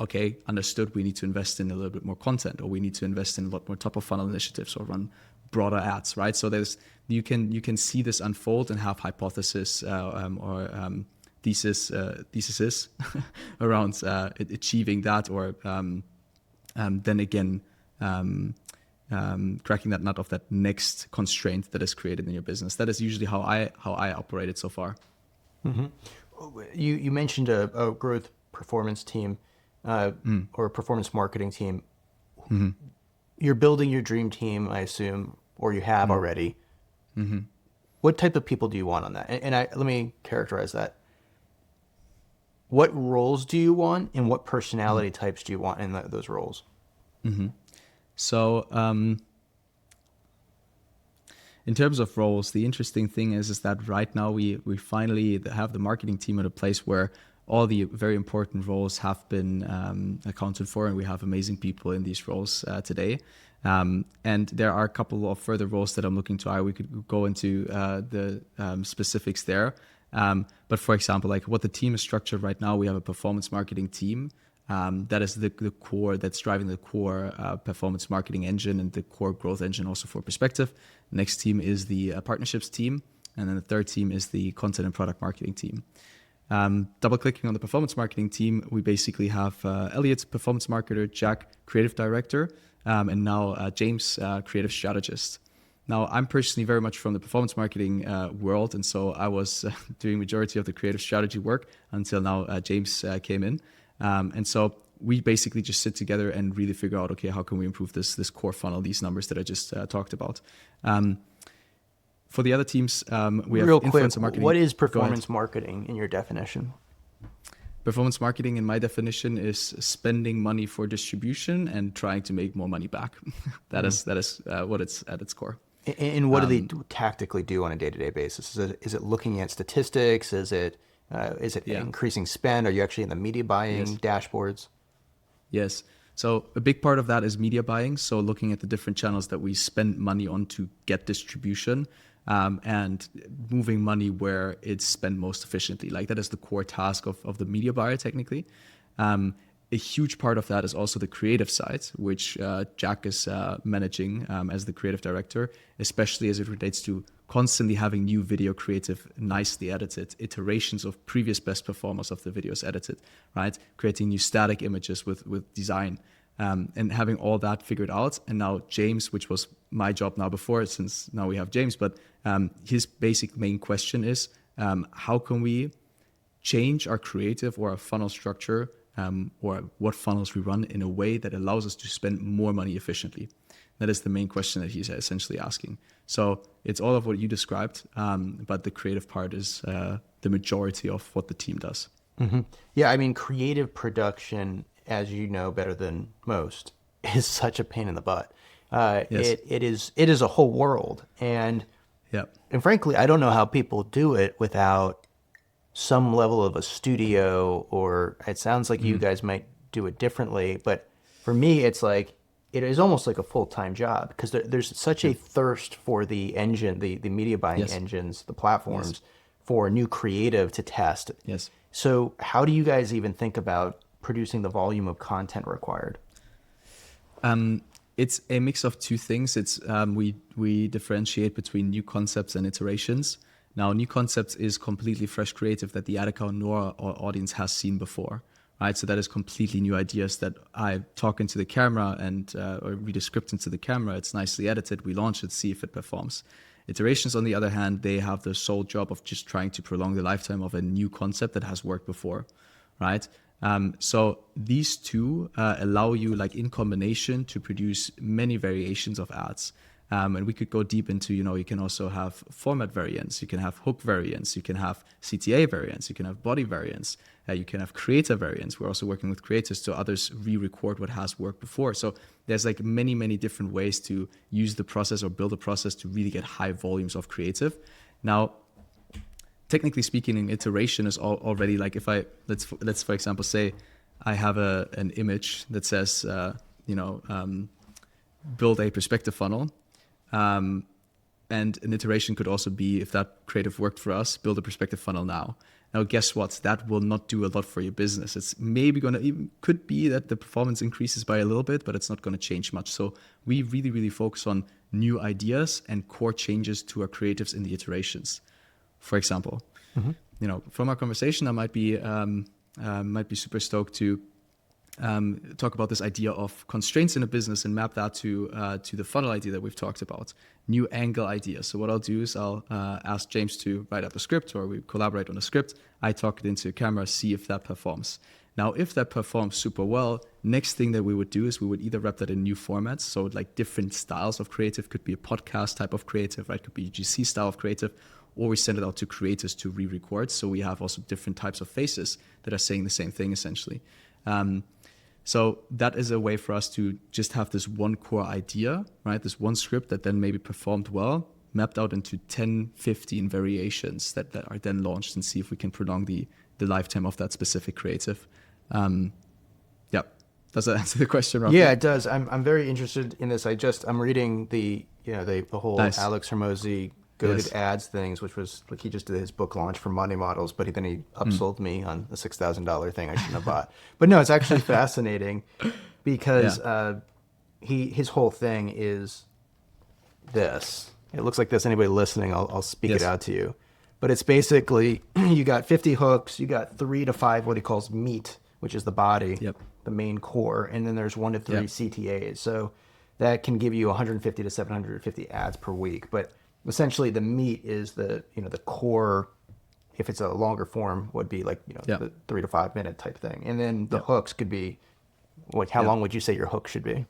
okay, understood, we need to invest in a little bit more content, or we need to invest in a lot more top of funnel initiatives or run broader ads, right? So you can see this unfold and have hypothesis or thesis around achieving that, or then again cracking that nut of that next constraint that is created in your business. That is usually how I operate it so far. Mm-hmm. You mentioned a growth performance team. Or a performance marketing team. Mm-hmm. You're building your dream team, I assume, or you have already. Mm-hmm. What type of people do you want on that? And let me characterize that. What roles do you want, and what personality types do you want in those roles? Mm-hmm. So, in terms of roles, the interesting thing is that right now we finally have the marketing team at a place where all the very important roles have been accounted for, and we have amazing people in these roles today. And there are a couple of further roles that I'm looking to hire. We could go into the specifics there. But for example, like what the team is structured right now, we have a performance marketing team. That is the core that's driving the core performance marketing engine and the core growth engine also for Perspective. Next team is the partnerships team. And then the third team is the content and product marketing team. Double clicking on the performance marketing team, we basically have Elliot, performance marketer, Jack, creative director, and now James, creative strategist. Now, I'm personally very much from the performance marketing world, and so I was doing majority of the creative strategy work until now James came in. And so we basically just sit together and really figure out, okay, how can we improve this core funnel, these numbers that I just talked about. For the other teams, we have Real quick, influencer marketing. what is performance marketing in your definition? Performance marketing, in my definition, is spending money for distribution and trying to make more money back. That is what it's at its core. And what do they tactically do on a day-to-day basis? Is it looking at statistics? Is it increasing spend? Are you actually in the media buying dashboards? Yes. So a big part of that is media buying. So looking at the different channels that we spend money on to get distribution, and moving money where it's spent most efficiently. Like that is the core task of the media buyer technically. A huge part of that is also the creative side, which Jack is managing as the creative director, especially as it relates to constantly having new video creative, nicely edited, iterations of previous best performers of the videos edited, right? Creating new static images with design, and having all that figured out. And now James, which was my job now before, since now we have James, but his basic main question is, how can we change our creative or our funnel structure, or what funnels we run in a way that allows us to spend more money efficiently? That is the main question that he's essentially asking. So it's all of what you described, but the creative part is the majority of what the team does. Mm-hmm. Yeah, I mean, creative production, as you know better than most, is such a pain in the butt. Yes. It is a whole world, and Yep. and frankly, I don't know how people do it without some level of a studio, or it sounds like you guys might do it differently, but for me, it's like, it is almost like a full-time job because there's such a thirst for the engine, the media buying engines, the platforms for new creative to test. Yes. So how do you guys even think about producing the volume of content required? It's a mix of two things. It's we differentiate between new concepts and iterations. Now, new concepts is completely fresh creative that the ad account nor our audience has seen before, right? So that is completely new ideas that I talk into the camera and or read a script into the camera. It's nicely edited. We launch it, see if it performs. Iterations, on the other hand, they have the sole job of just trying to prolong the lifetime of a new concept that has worked before, right? So these two allow you, like in combination, to produce many variations of ads. And we could go deep into, you can also have format variants, you can have hook variants, you can have CTA variants, you can have body variants, you can have creator variants. We're also working with creators so others re-record what has worked before. So there's like many, many different ways to use the process or build a process to really get high volumes of creative. Now, technically speaking, an iteration is already like, if let's for example say I have an image that says, build a perspective funnel. And an iteration could also be, if that creative worked for us, build a perspective funnel now. Now, guess what? That will not do a lot for your business. It's maybe could be that the performance increases by a little bit, but it's not going to change much. So we really, really focus on new ideas and core changes to our creatives in the iterations. For example, from our conversation, I might be super stoked to talk about this idea of constraints in a business and map that to the funnel idea that we've talked about, new angle ideas. So what I'll do is I'll ask James to write up a script, or we collaborate on a script. I talk it into a camera, see if that performs. Now, if that performs super well, next thing that we would do is we would either wrap that in new formats. So like different styles of creative, could be a podcast type of creative, right? Could be a GC style of creative, or we send it out to creators to re-record. So we have also different types of faces that are saying the same thing essentially. So that is a way for us to just have this one core idea, right? This one script that then maybe performed well, mapped out into 10, 15 variations that are then launched, and see if we can prolong the lifetime of that specific creative. Does that answer the question roughly? Yeah, it does. I'm very interested in this. I'm reading the whole Nice. Alex Hormozy goated Yes. ads things, which was like he just did his book launch for money models, but then he upsold me on a $6,000 thing I shouldn't have bought. But no, it's actually fascinating because Yeah. his whole thing is this. It looks like this. Anybody listening, I'll speak it Yes. out to you. But it's basically you got 50 hooks, you got 3 to 5 what he calls meat, which is the body, Yep. the main core, and then there's 1 to 3 Yep. CTAs. So that can give you 150 to 750 ads per week. But essentially, the meat is the core. If it's a longer form, would be like Yep. the 3 to 5 minute type thing, and then the Yep. hooks could be how Yep. long would you say your hook should be?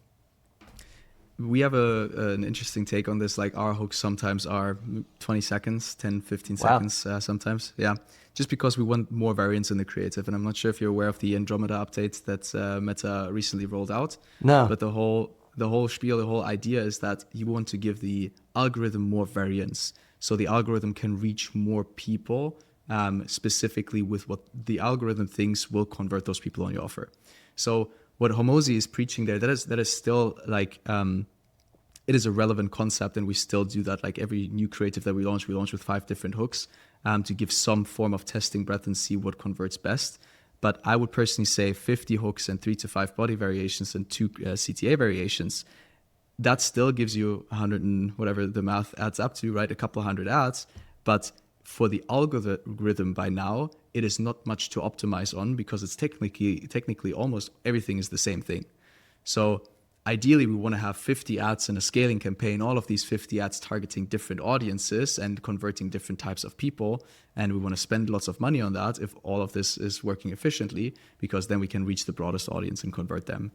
We have an interesting take on this. Like our hooks sometimes are 20 seconds, 10, 15 Wow. seconds sometimes. Yeah. Just because we want more variance in the creative. And I'm not sure if you're aware of the Andromeda update that Meta recently rolled out. No. But the whole spiel, the whole idea is that you want to give the algorithm more variance. So the algorithm can reach more people specifically with what the algorithm thinks will convert those people on your offer. So what Hormozy is preaching there, that is still like, it is a relevant concept, and we still do that. Like every new creative that we launch with 5 different hooks to give some form of testing breadth and see what converts best. But I would personally say 50 hooks and 3 to 5 body variations and 2 CTA variations, that still gives you 100 and whatever the math adds up to, right? A couple hundred ads. But for the algorithm by now, it is not much to optimize on because it's technically almost everything is the same thing. So ideally, we want to have 50 ads in a scaling campaign, all of these 50 ads targeting different audiences and converting different types of people. And we want to spend lots of money on that if all of this is working efficiently, because then we can reach the broadest audience and convert them.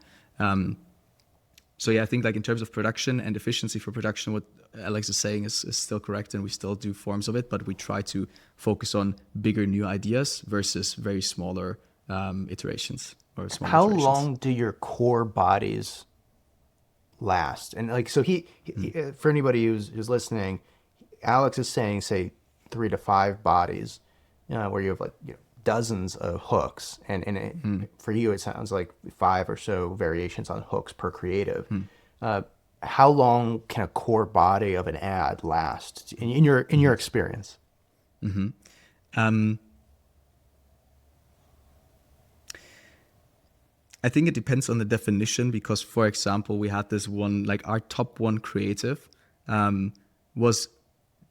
So yeah, I think like in terms of production and efficiency for production, what Alex is saying is still correct, and we still do forms of it, but we try to focus on bigger new ideas versus very smaller iterations or smaller How iterations. long do your core bodies last? And like, so he for anybody who's listening, Alex is saying, say 3 to 5 bodies, where you have like dozens of hooks, and for you it sounds like 5 or so variations on hooks per creative. How long can a core body of an ad last in your experience? I think it depends on the definition, because, for example, we had this one, like our top 1 creative was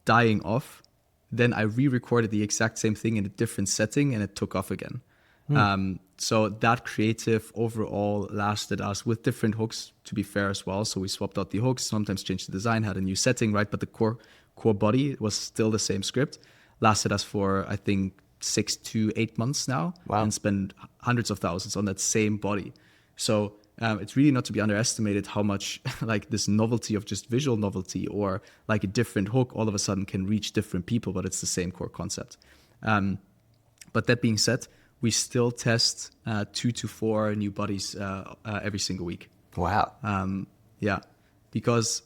dying off. Then I re-recorded the exact same thing in a different setting, and it took off again. So that creative overall lasted us with different hooks, to be fair as well. So we swapped out the hooks, sometimes changed the design, had a new setting, right? But the core body was still the same script. Lasted us for, I think, 6 to 8 months now. Wow. And spend hundreds of thousands on that same body. So it's really not to be underestimated how much like this novelty of just visual novelty or like a different hook all of a sudden can reach different people, but it's the same core concept. But that being said, we still test 2 to 4 new bodies every single week. Wow. Yeah, because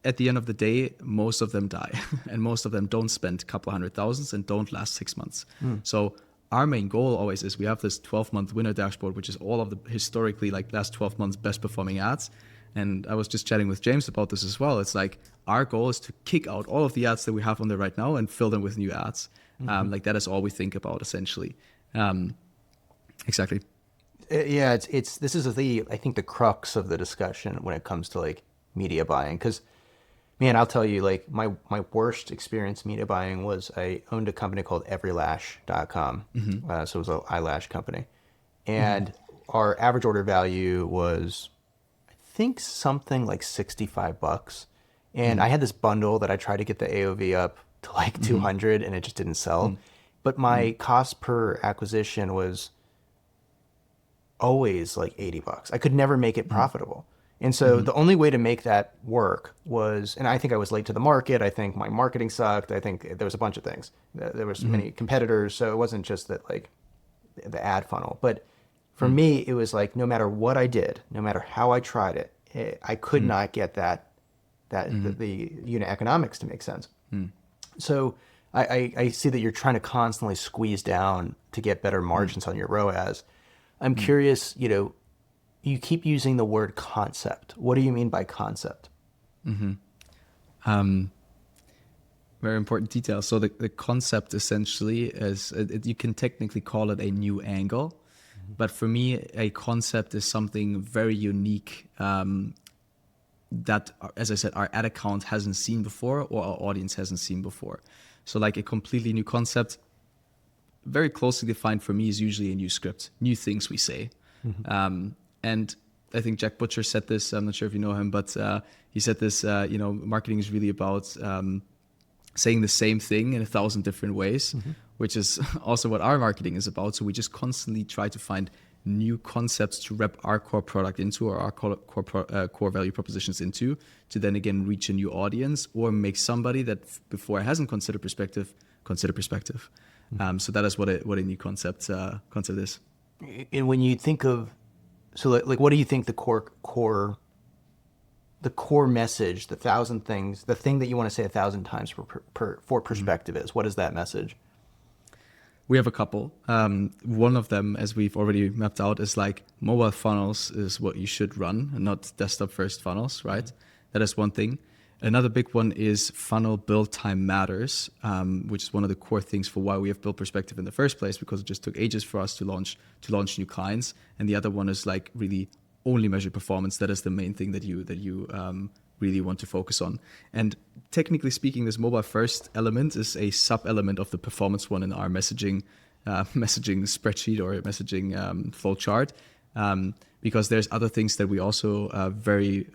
at the end of the day, most of them die and most of them don't spend a couple hundred thousands and don't last 6 months. So our main goal always is we have this 12-month winner dashboard, which is all of the historically like last 12 months best performing ads. And I was just chatting with James about this as well. It's like our goal is to kick out all of the ads that we have on there right now and fill them with new ads. Like that is all we think about essentially. Exactly. Yeah, this is I think the crux of the discussion when it comes to like media buying, because man, I'll tell you, like my worst experience media buying was I owned a company called everylash.com. So it was an eyelash company, and our average order value was I think something like $65. And I had this bundle that I tried to get the AOV up to like 200, and it just didn't sell. But my cost per acquisition was always like $80. I could never make it profitable. And so the only way to make that work was, and I think I was late to the market. I think my marketing sucked. I think there was a bunch of things. There was many competitors. So it wasn't just that like the ad funnel, but for me, it was like, no matter what I did, no matter how I tried it, I could not get the unit economics to make sense. So I see that you're trying to constantly squeeze down to get better margins on your ROAS. I'm curious, you keep using the word concept. What do you mean by concept? Very important detail. So the concept essentially is, you can technically call it a new angle, but for me, a concept is something very unique that, as I said, our ad account hasn't seen before or our audience hasn't seen before. So like a completely new concept, very closely defined for me, is usually a new script, new things we say. And I think Jack Butcher said this, I'm not sure if you know him, but he said this, marketing is really about saying the same thing in 1,000 different ways, which is also what our marketing is about. So we just constantly try to find new concepts to wrap our core product into, or our core value propositions into, to then again reach a new audience or make somebody that before hasn't considered perspective consider perspective. So that is what a new concept is. And when you think of, so like what do you think the core message, the 1,000 things, the thing that you want to say 1,000 times for perspective is? What is that message? We have a couple. One of them, as we've already mapped out, is like mobile funnels is what you should run and not desktop first funnels, right? That is one thing. Another big one is funnel build time matters, which is one of the core things for why we have built Perspective in the first place, because it just took ages for us to launch new clients. And the other one is like really only measure performance. That is the main thing that you really want to focus on. And technically speaking, this mobile first element is a sub element of the performance one in our messaging spreadsheet or messaging flow chart. Because there's other things that we also very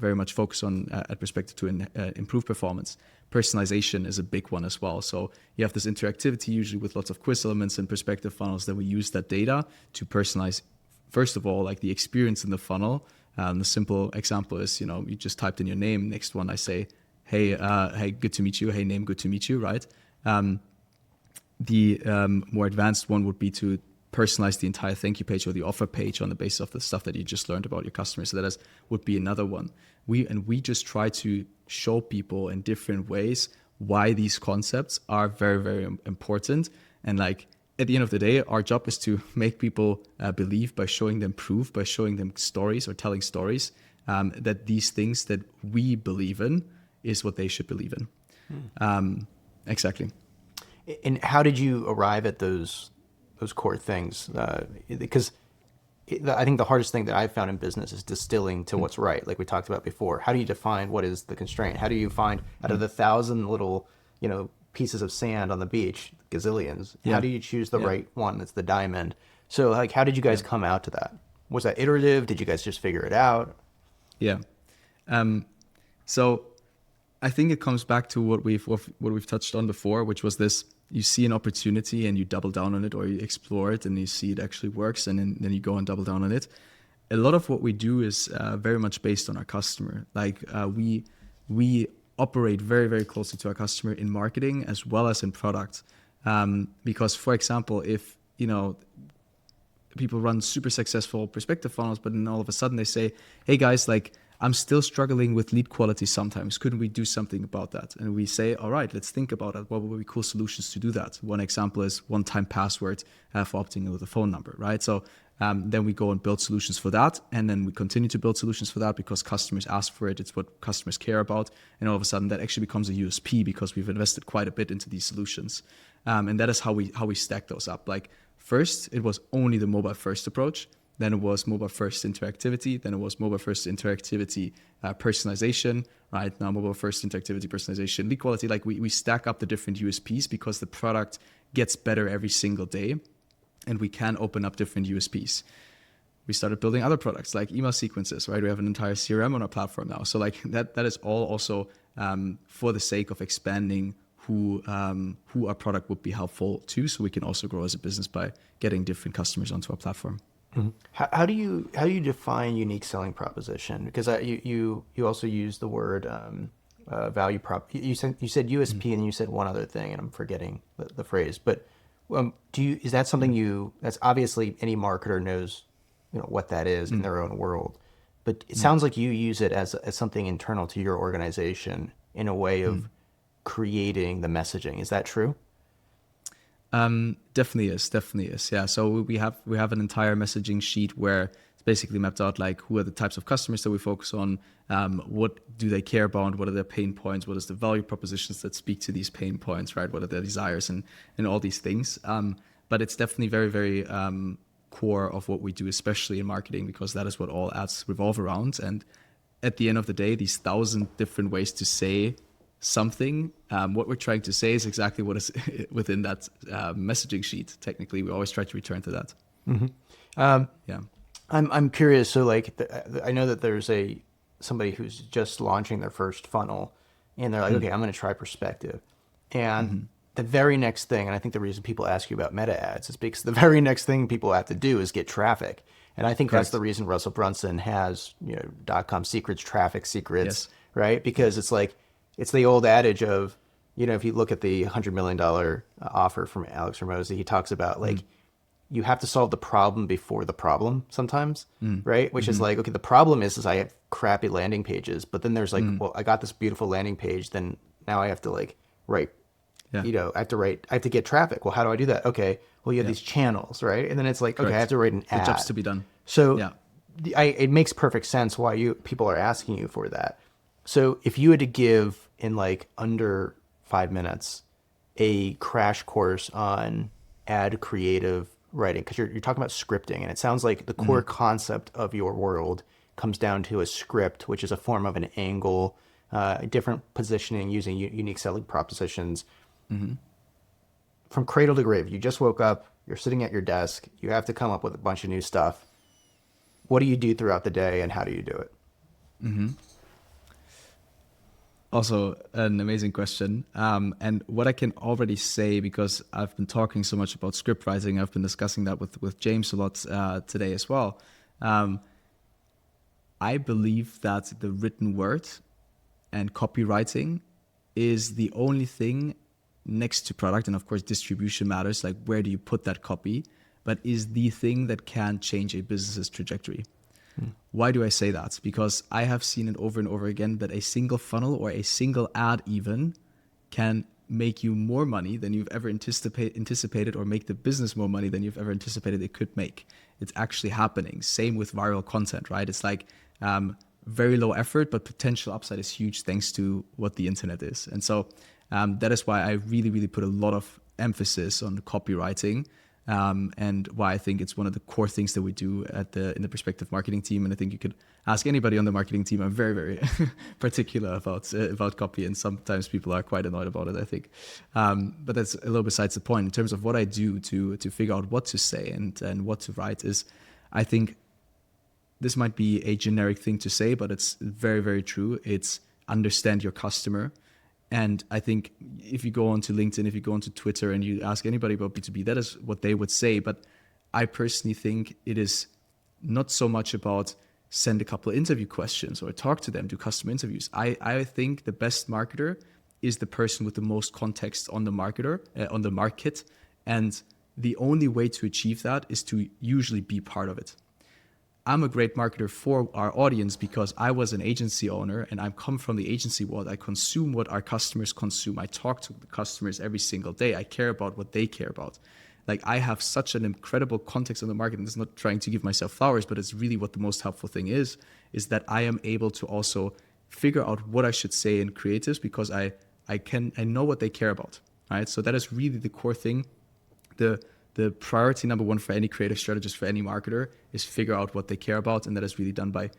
much focus on at Perspective to improve performance. Personalization is a big one as well. So you have this interactivity usually with lots of quiz elements and Perspective funnels that we use that data to personalize, first of all, like the experience in the funnel. The simple example is, you just typed in your name. Next one, I say, hey, good to meet you. Hey, name, good to meet you, right? The more advanced one would be to personalize the entire thank you page or the offer page on the basis of the stuff that you just learned about your customers. So that would be another one. We just try to show people in different ways why these concepts are very, very important. And like at the end of the day, our job is to make people believe by showing them proof, by showing them stories or telling stories that these things that we believe in is what they should believe in. Exactly. And how did you arrive at those core things? Because I think the hardest thing that I've found in business is distilling to what's right, like we talked about before. How do you define what is the constraint? How do you find out of the 1,000 little, pieces of sand on the beach, gazillions, how do you choose the right one that's the diamond? So like, how did you guys come out to that? Was that iterative? Did you guys just figure it out? Yeah. So I think it comes back to what we've touched on before, which was this: you see an opportunity and you double down on it, or you explore it and you see it actually works, and then you go and double down on it. A lot of what we do is very much based on our customer. Like we operate very, very closely to our customer in marketing as well as in product. Because, for example, if people run super successful Perspective funnels, but then all of a sudden they say, hey guys, like I'm still struggling with lead quality sometimes. Couldn't we do something about that? And we say, all right, let's think about it. What would be cool solutions to do that? One example is one-time password for opting in with a phone number, right? So then we go and build solutions for that. And then we continue to build solutions for that because customers ask for it. It's what customers care about. And all of a sudden that actually becomes a USP because we've invested quite a bit into these solutions. And that is how we stack those up. Like first, it was only the mobile first approach. Then it was mobile first interactivity. Then it was mobile first interactivity personalization, right? Now mobile first interactivity personalization, lead quality. Like we stack up the different USPs because the product gets better every single day and we can open up different USPs. We started building other products like email sequences, right? We have an entire CRM on our platform now. So like that is all also for the sake of expanding who our product would be helpful to, so we can also grow as a business by getting different customers onto our platform. Mm-hmm. How do you define unique selling proposition? Because you also use the word value prop. You said USP and you said one other thing, and I'm forgetting the phrase. But is that something that's obviously any marketer knows, what that is in their own world. But it sounds like you use it as something internal to your organization in a way of creating the messaging. Is that true? Definitely is. Yeah. So we have an entire messaging sheet where it's basically mapped out like who are the types of customers that we focus on, what do they care about, what are their pain points, what is the value propositions that speak to these pain points, right? What are their desires and all these things. But it's definitely very, very core of what we do, especially in marketing, because that is what all ads revolve around. And at the end of the day, these 1,000 different ways to say something, what we're trying to say is exactly what is within that messaging sheet. Technically, we always try to return to that. Yeah. I'm curious. So like, I know that there's somebody who's just launching their first funnel, and they're like, okay, I'm going to try Perspective, and the very next thing, and I think the reason people ask you about meta ads is because the very next thing people have to do is get traffic, and I think that's the reason Russell Brunson has .com secrets, traffic secrets, right? Because it's like it's the old adage of if you look at the $100 million offer from Alex Ramosi, he talks about like. You have to solve the problem before the problem sometimes, right? Which is like, okay, the problem is I have crappy landing pages, but then there's like, well, I got this beautiful landing page. Then now I have to like write, I have to get traffic. Well, how do I do that? Okay. Well, you have these channels, right? And then it's like, okay, I have to write an ad. The job's to be done. So it makes perfect sense why people are asking you for that. So if you had to give in like under 5 minutes, a crash course on ad creative writing, because you're talking about scripting, and it sounds like the core concept of your world comes down to a script, which is a form of an angle, different positioning using unique selling propositions. From cradle to grave, you just woke up, you're sitting at your desk, you have to come up with a bunch of new stuff. What do you do throughout the day, and how do you do it? Also an amazing question. And what I can already say, because I've been talking so much about script writing, I've been discussing that with James a lot today as well. I believe that the written word and copywriting is the only thing next to product, and of course distribution matters, like where do you put that copy, but is the thing that can change a business's trajectory. Why do I say that? Because I have seen it over and over again that a single funnel or a single ad even can make you more money than you've ever anticipated, or make the business more money than you've ever anticipated it could make. It's actually happening. Same with viral content, right? It's like very low effort, but potential upside is huge thanks to what the internet is. And so that is why I really, really put a lot of emphasis on copywriting. And why I think it's one of the core things that we do in the Perspective marketing team. And I think you could ask anybody on the marketing team. I'm very, very particular about copy, and sometimes people are quite annoyed about it, I think. But that's a little besides the point. In terms of what I do to figure out what to say and what to write is, I think this might be a generic thing to say, but it's very, very true. It's understand your customer. And I think if you go onto LinkedIn, if you go onto Twitter and you ask anybody about B2B, that is what they would say. But I personally think it is not so much about send a couple of interview questions or talk to them, do customer interviews. I think the best marketer is the person with the most context on the on the market. And the only way to achieve that is to usually be part of it. I'm a great marketer for our audience because I was an agency owner and I come from the agency world. I consume what our customers consume. I talk to the customers every single day. I care about what they care about. Like, I have such an incredible context on the market, and it's not trying to give myself flowers, but it's really what the most helpful thing is that I am able to also figure out what I should say in creatives because I know what they care about, right? So that is really the core thing. The priority number one for any creative strategist, for any marketer, is figure out what they care about. And that is really done by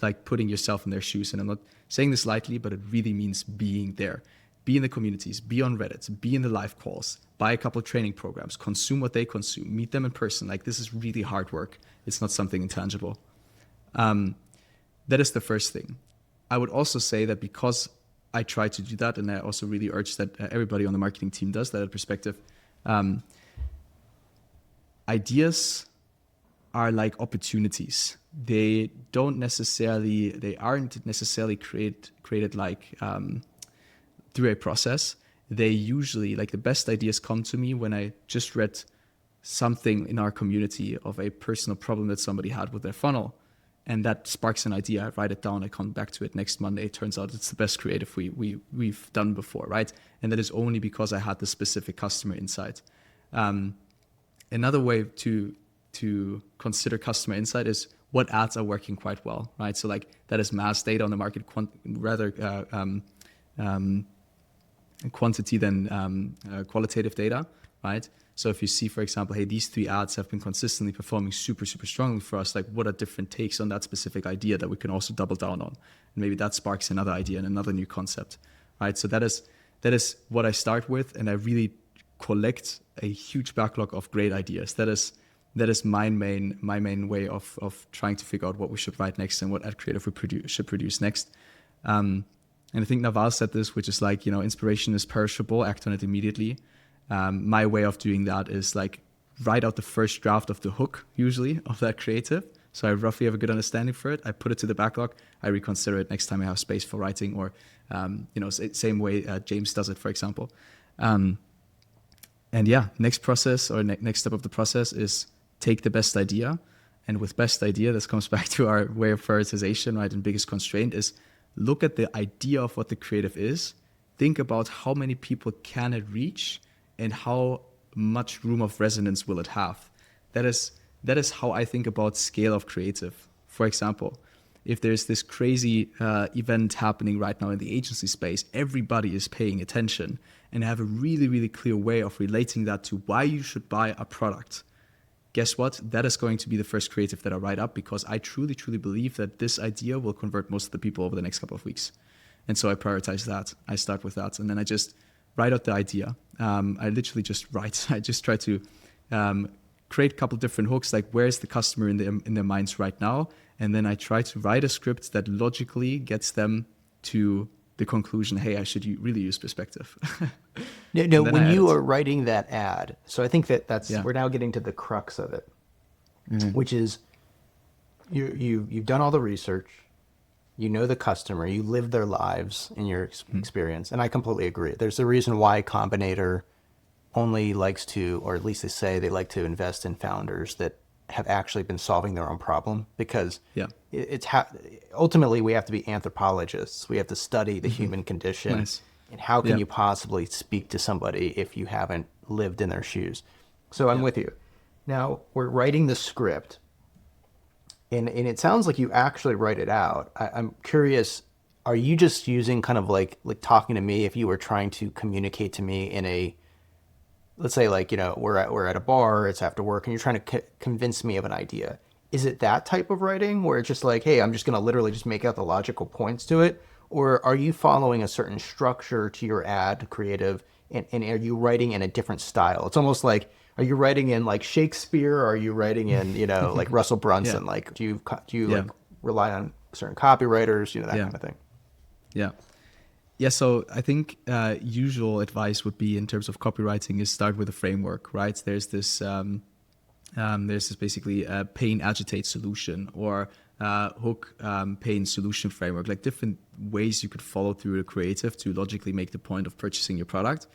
like putting yourself in their shoes. And I'm not saying this lightly, but it really means being there. Be in the communities, be on Reddit, be in the live calls, buy a couple of training programs, consume what they consume, meet them in person. Like, this is really hard work. It's not something intangible. That is the first thing. I would also say that because I try to do that, and I also really urge that everybody on the marketing team does that at Perspective, ideas are like opportunities. They aren't necessarily created like through a process. They usually, like, the best ideas come to me when I just read something in our community of a personal problem that somebody had with their funnel, and that sparks an idea. I write it down, I come back to it next Monday. It turns out it's the best creative we've done before, right? And that is only because I had the specific customer insight. Another way to consider customer insight is, what ads are working quite well, right? So like that is mass data on the market, quantity than qualitative data, right? So if you see, for example, hey, these 3 ads have been consistently performing super, super strongly for us, like what are different takes on that specific idea that we can also double down on? And maybe that sparks another idea and another new concept, right? So that is what I start with, and I really collect a huge backlog of great ideas. That is my main way of trying to figure out what we should write next and what ad creative we should produce next. And I think Naval said this, which is like, inspiration is perishable, act on it immediately. My way of doing that is like write out the first draft of the hook, usually, of that creative. So I roughly have a good understanding for it. I put it to the backlog. I reconsider it next time I have space for writing, or, same way James does it, for example. And yeah, next process or next step of the process is take the best idea. And with best idea, this comes back to our way of prioritization, right? And biggest constraint is look at the idea of what the creative is. Think about how many people can it reach and how much room of resonance will it have. That is how I think about scale of creative. For example, if there's this crazy event happening right now in the agency space, everybody is paying attention and have a really, really clear way of relating that to why you should buy a product. Guess what? That is going to be the first creative that I write up, because I truly, truly believe that this idea will convert most of the people over the next couple of weeks. And so I prioritize that. I start with that. And then I just write out the idea. I literally just write. I just try to create a couple different hooks, like where's the customer in their minds right now? And then I try to write a script that logically gets them to the conclusion, hey, I should really use perspective. No, when you are writing that ad, so I think we're now getting to the crux of it, which is you've done all the research, you know the customer, you live their lives in your experience, and I completely agree. There's a reason why Combinator only likes to, or at least they say they like to invest in founders that have actually been solving their own problem, because ultimately we have to be anthropologists. We have to study the human condition. Nice. And how can you possibly speak to somebody if you haven't lived in their shoes? So I'm with you. Now we're writing the script, and it sounds like you actually write it out. I'm curious, are you just using kind of like talking to me if you were trying to communicate to me in a, let's say like, we're at a bar, it's after work, and you're trying to convince me of an idea. Is it that type of writing where it's just like, hey, I'm just going to literally just make out the logical points to it? Or are you following a certain structure to your ad creative, and are you writing in a different style? It's almost like, are you writing in like Shakespeare, or are you writing in, like Russell Brunson? Like, do you like rely on certain copywriters, that kind of thing? Yeah, so I think usual advice would be in terms of copywriting is start with a framework, right? There's this basically pain, agitate, solution, or hook, pain, solution framework, like different ways you could follow through the creative to logically make the point of purchasing your product.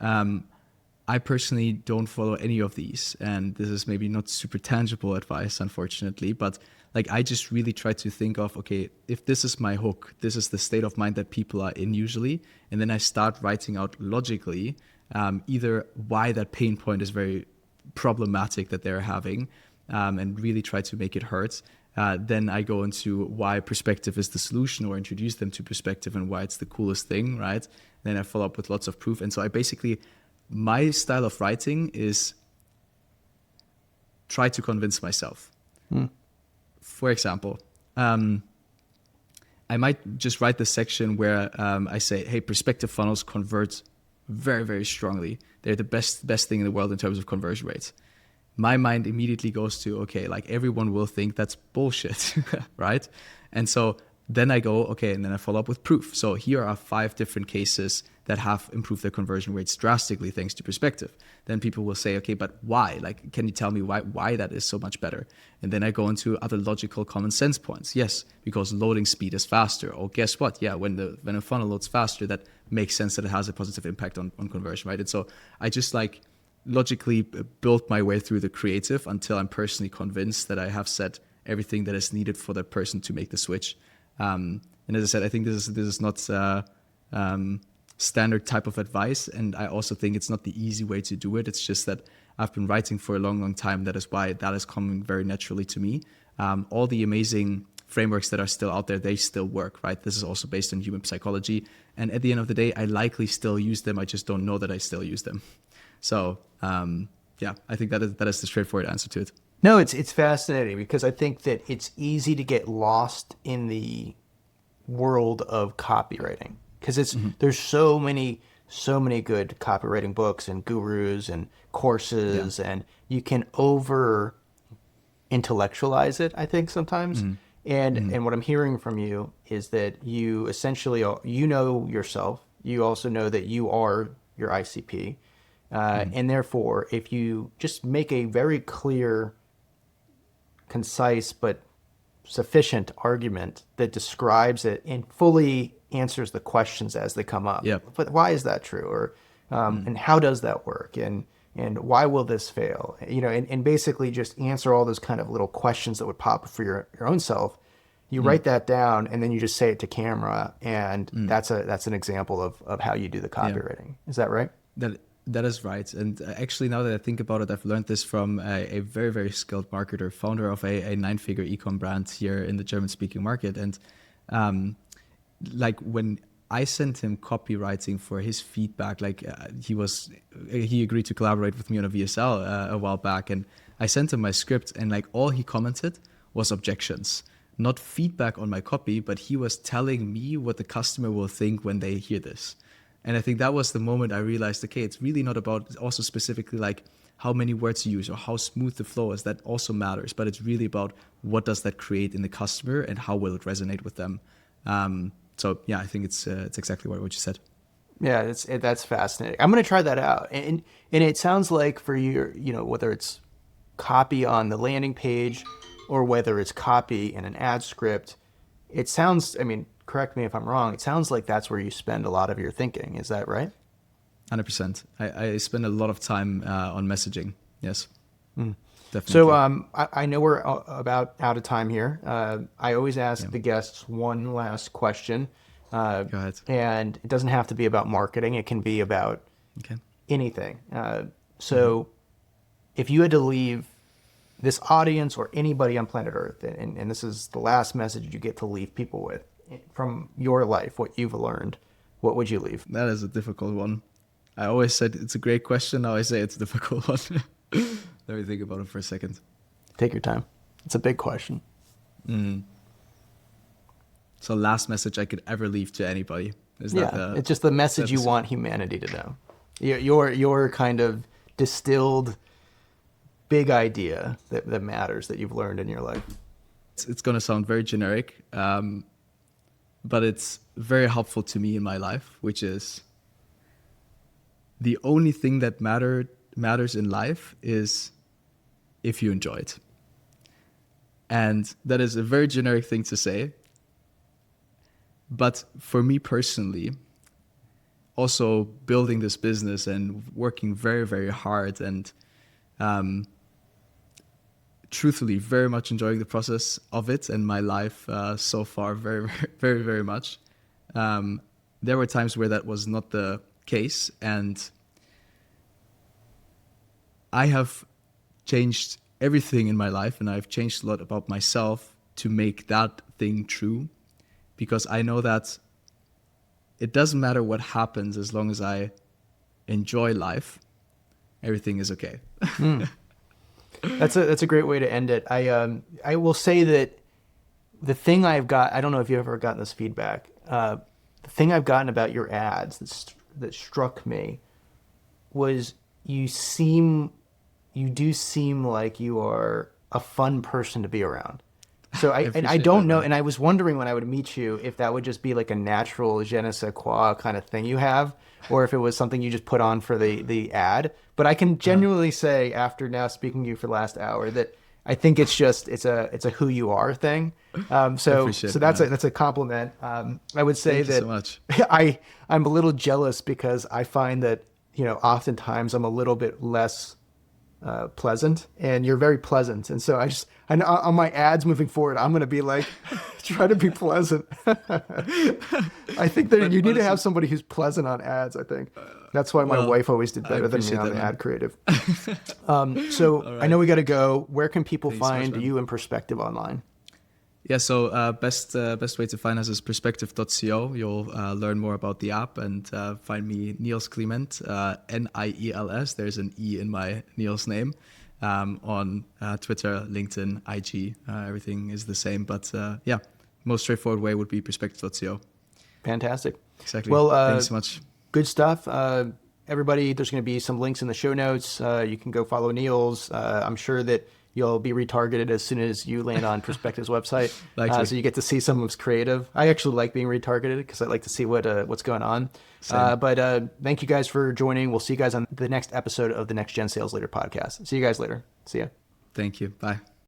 I personally don't follow any of these, and this is maybe not super tangible advice, unfortunately, but like I just really try to think of, okay, if this is my hook, this is the state of mind that people are in usually, and then I start writing out logically either why that pain point is very problematic that they're having, and really try to make it hurt. Then I go into why perspective is the solution, or introduce them to perspective and why it's the coolest thing, right? Then I follow up with lots of proof. And so I basically, my style of writing is try to convince myself. For example, I might just write the section where I say, hey, perspective funnels convert very, very strongly. They're the best thing in the world in terms of conversion rates. My mind immediately goes to, okay, like everyone will think that's bullshit, right? And so then I go, okay, and then I follow up with proof. So here are 5 different cases that have improved their conversion rates drastically thanks to perspective. Then people will say, okay, but why? Like, can you tell me why that is so much better? And then I go into other logical common sense points. Yes, because loading speed is faster. Or guess what? Yeah, when a funnel loads faster, that makes sense that it has a positive impact on conversion, right? And so I just like logically build my way through the creative until I'm personally convinced that I have said everything that is needed for that person to make the switch. And as I said, I think this is not standard type of advice, and I also think it's not the easy way to do it. It's just that I've been writing for a long, long time. That is why that is coming very naturally to me. all the amazing frameworks that are still out there, they still work, right? This is also based on human psychology. And at the end of the day, I likely still use them. I just don't know that I still use them. So yeah, I think that is the straightforward answer to it. No, it's fascinating because I think that it's easy to get lost in the world of copywriting because there's so many good copywriting books and gurus and courses, and you can over intellectualize it, I think, sometimes. And what I'm hearing from you is that you essentially, you know yourself, you also know that you are your ICP, and therefore if you just make a very clear, concise but sufficient argument that describes it and fully answers the questions as they come up. Yep. But why is that true? Or and how does that work? And why will this fail? You know, and basically just answer all those kind of little questions that would pop up for your own self. You write that down and then you just say it to camera, and that's an example of how you do the copywriting. Is that right? That is right. And actually, now that I think about it, I've learned this from a very, very skilled marketer, founder of a 9-figure e-com brand here in the German-speaking market. And like when I sent him copywriting for his feedback, like he agreed to collaborate with me on a VSL a while back, and I sent him my script, and like all he commented was objections, not feedback on my copy, but he was telling me what the customer will think when they hear this. And I think that was the moment I realized, okay, it's really not about also specifically like how many words you use or how smooth the flow is. That also matters, but it's really about what does that create in the customer and how will it resonate with them. So yeah, I think it's exactly what you said. Yeah, that's fascinating. I'm going to try that out. And it sounds like for you, you know, whether it's copy on the landing page or whether it's copy in an ad script, it sounds, I mean, correct me if I'm wrong, it sounds like that's where you spend a lot of your thinking. Is that right? 100%. I spend a lot of time on messaging. Yes, definitely. So I know we're about out of time here. I always ask the guests one last question. Go ahead. And it doesn't have to be about marketing. It can be about anything. So if you had to leave this audience or anybody on planet Earth, and this is the last message you get to leave people with from your life, what you've learned, what would you leave? That is a difficult one. I always said it's a great question. Now I say it's a difficult one. Let me think about it for a second. Take your time. It's a big question. So last message I could ever leave to anybody. Is that it's just the message you want humanity to know. Your kind of distilled big idea that matters that you've learned in your life. It's going to sound very generic, but it's very helpful to me in my life, which is the only thing that matters in life is if you enjoy it. And that is a very generic thing to say. But for me personally, also building this business and working very, very hard and truthfully very much enjoying the process of it and my life so far very, very, very, very much. There were times where that was not the case, and I have changed everything in my life, and I've changed a lot about myself to make that thing true, because I know that it doesn't matter what happens as long as I enjoy life, everything is okay. That's a great way to end it. I will say that the thing I've got, I don't know if you've ever gotten this feedback, the thing I've gotten about your ads that struck me was you do seem like you are a fun person to be around. So I don't know, and I was wondering when I would meet you if that would just be like a natural je ne sais quoi kind of thing you have, or if it was something you just put on for the ad. But I can genuinely say, after now speaking to you for the last hour, that I think it's a who you are thing. So that's a compliment. I would say that so much. I'm a little jealous because I find that, you know, oftentimes I'm a little bit less pleasant, and you're very pleasant. And so I know on my ads moving forward, I'm going to be like, try to be pleasant. I think that you need to have somebody who's pleasant on ads. I think that's why my wife always did better than me on the ad creative. So right. I know we got to go. Where can people find you and Perspective online? Yeah, so best way to find us is perspective.co. You'll learn more about the app and find me, Niels Klement, Niels. There's an E in my Niels name. On Twitter, LinkedIn, IG, everything is the same. But yeah, most straightforward way would be perspective.co. Fantastic. Exactly. Well, thanks so much. Good stuff. Everybody, there's going to be some links in the show notes. You can go follow Niels. I'm sure that you'll be retargeted as soon as you land on Perspective's website. So you get to see some of his creative. I actually like being retargeted because I like to see what's going on. But thank you guys for joining. We'll see you guys on the next episode of the Next Gen Sales Leader podcast. See you guys later. See ya. Thank you. Bye.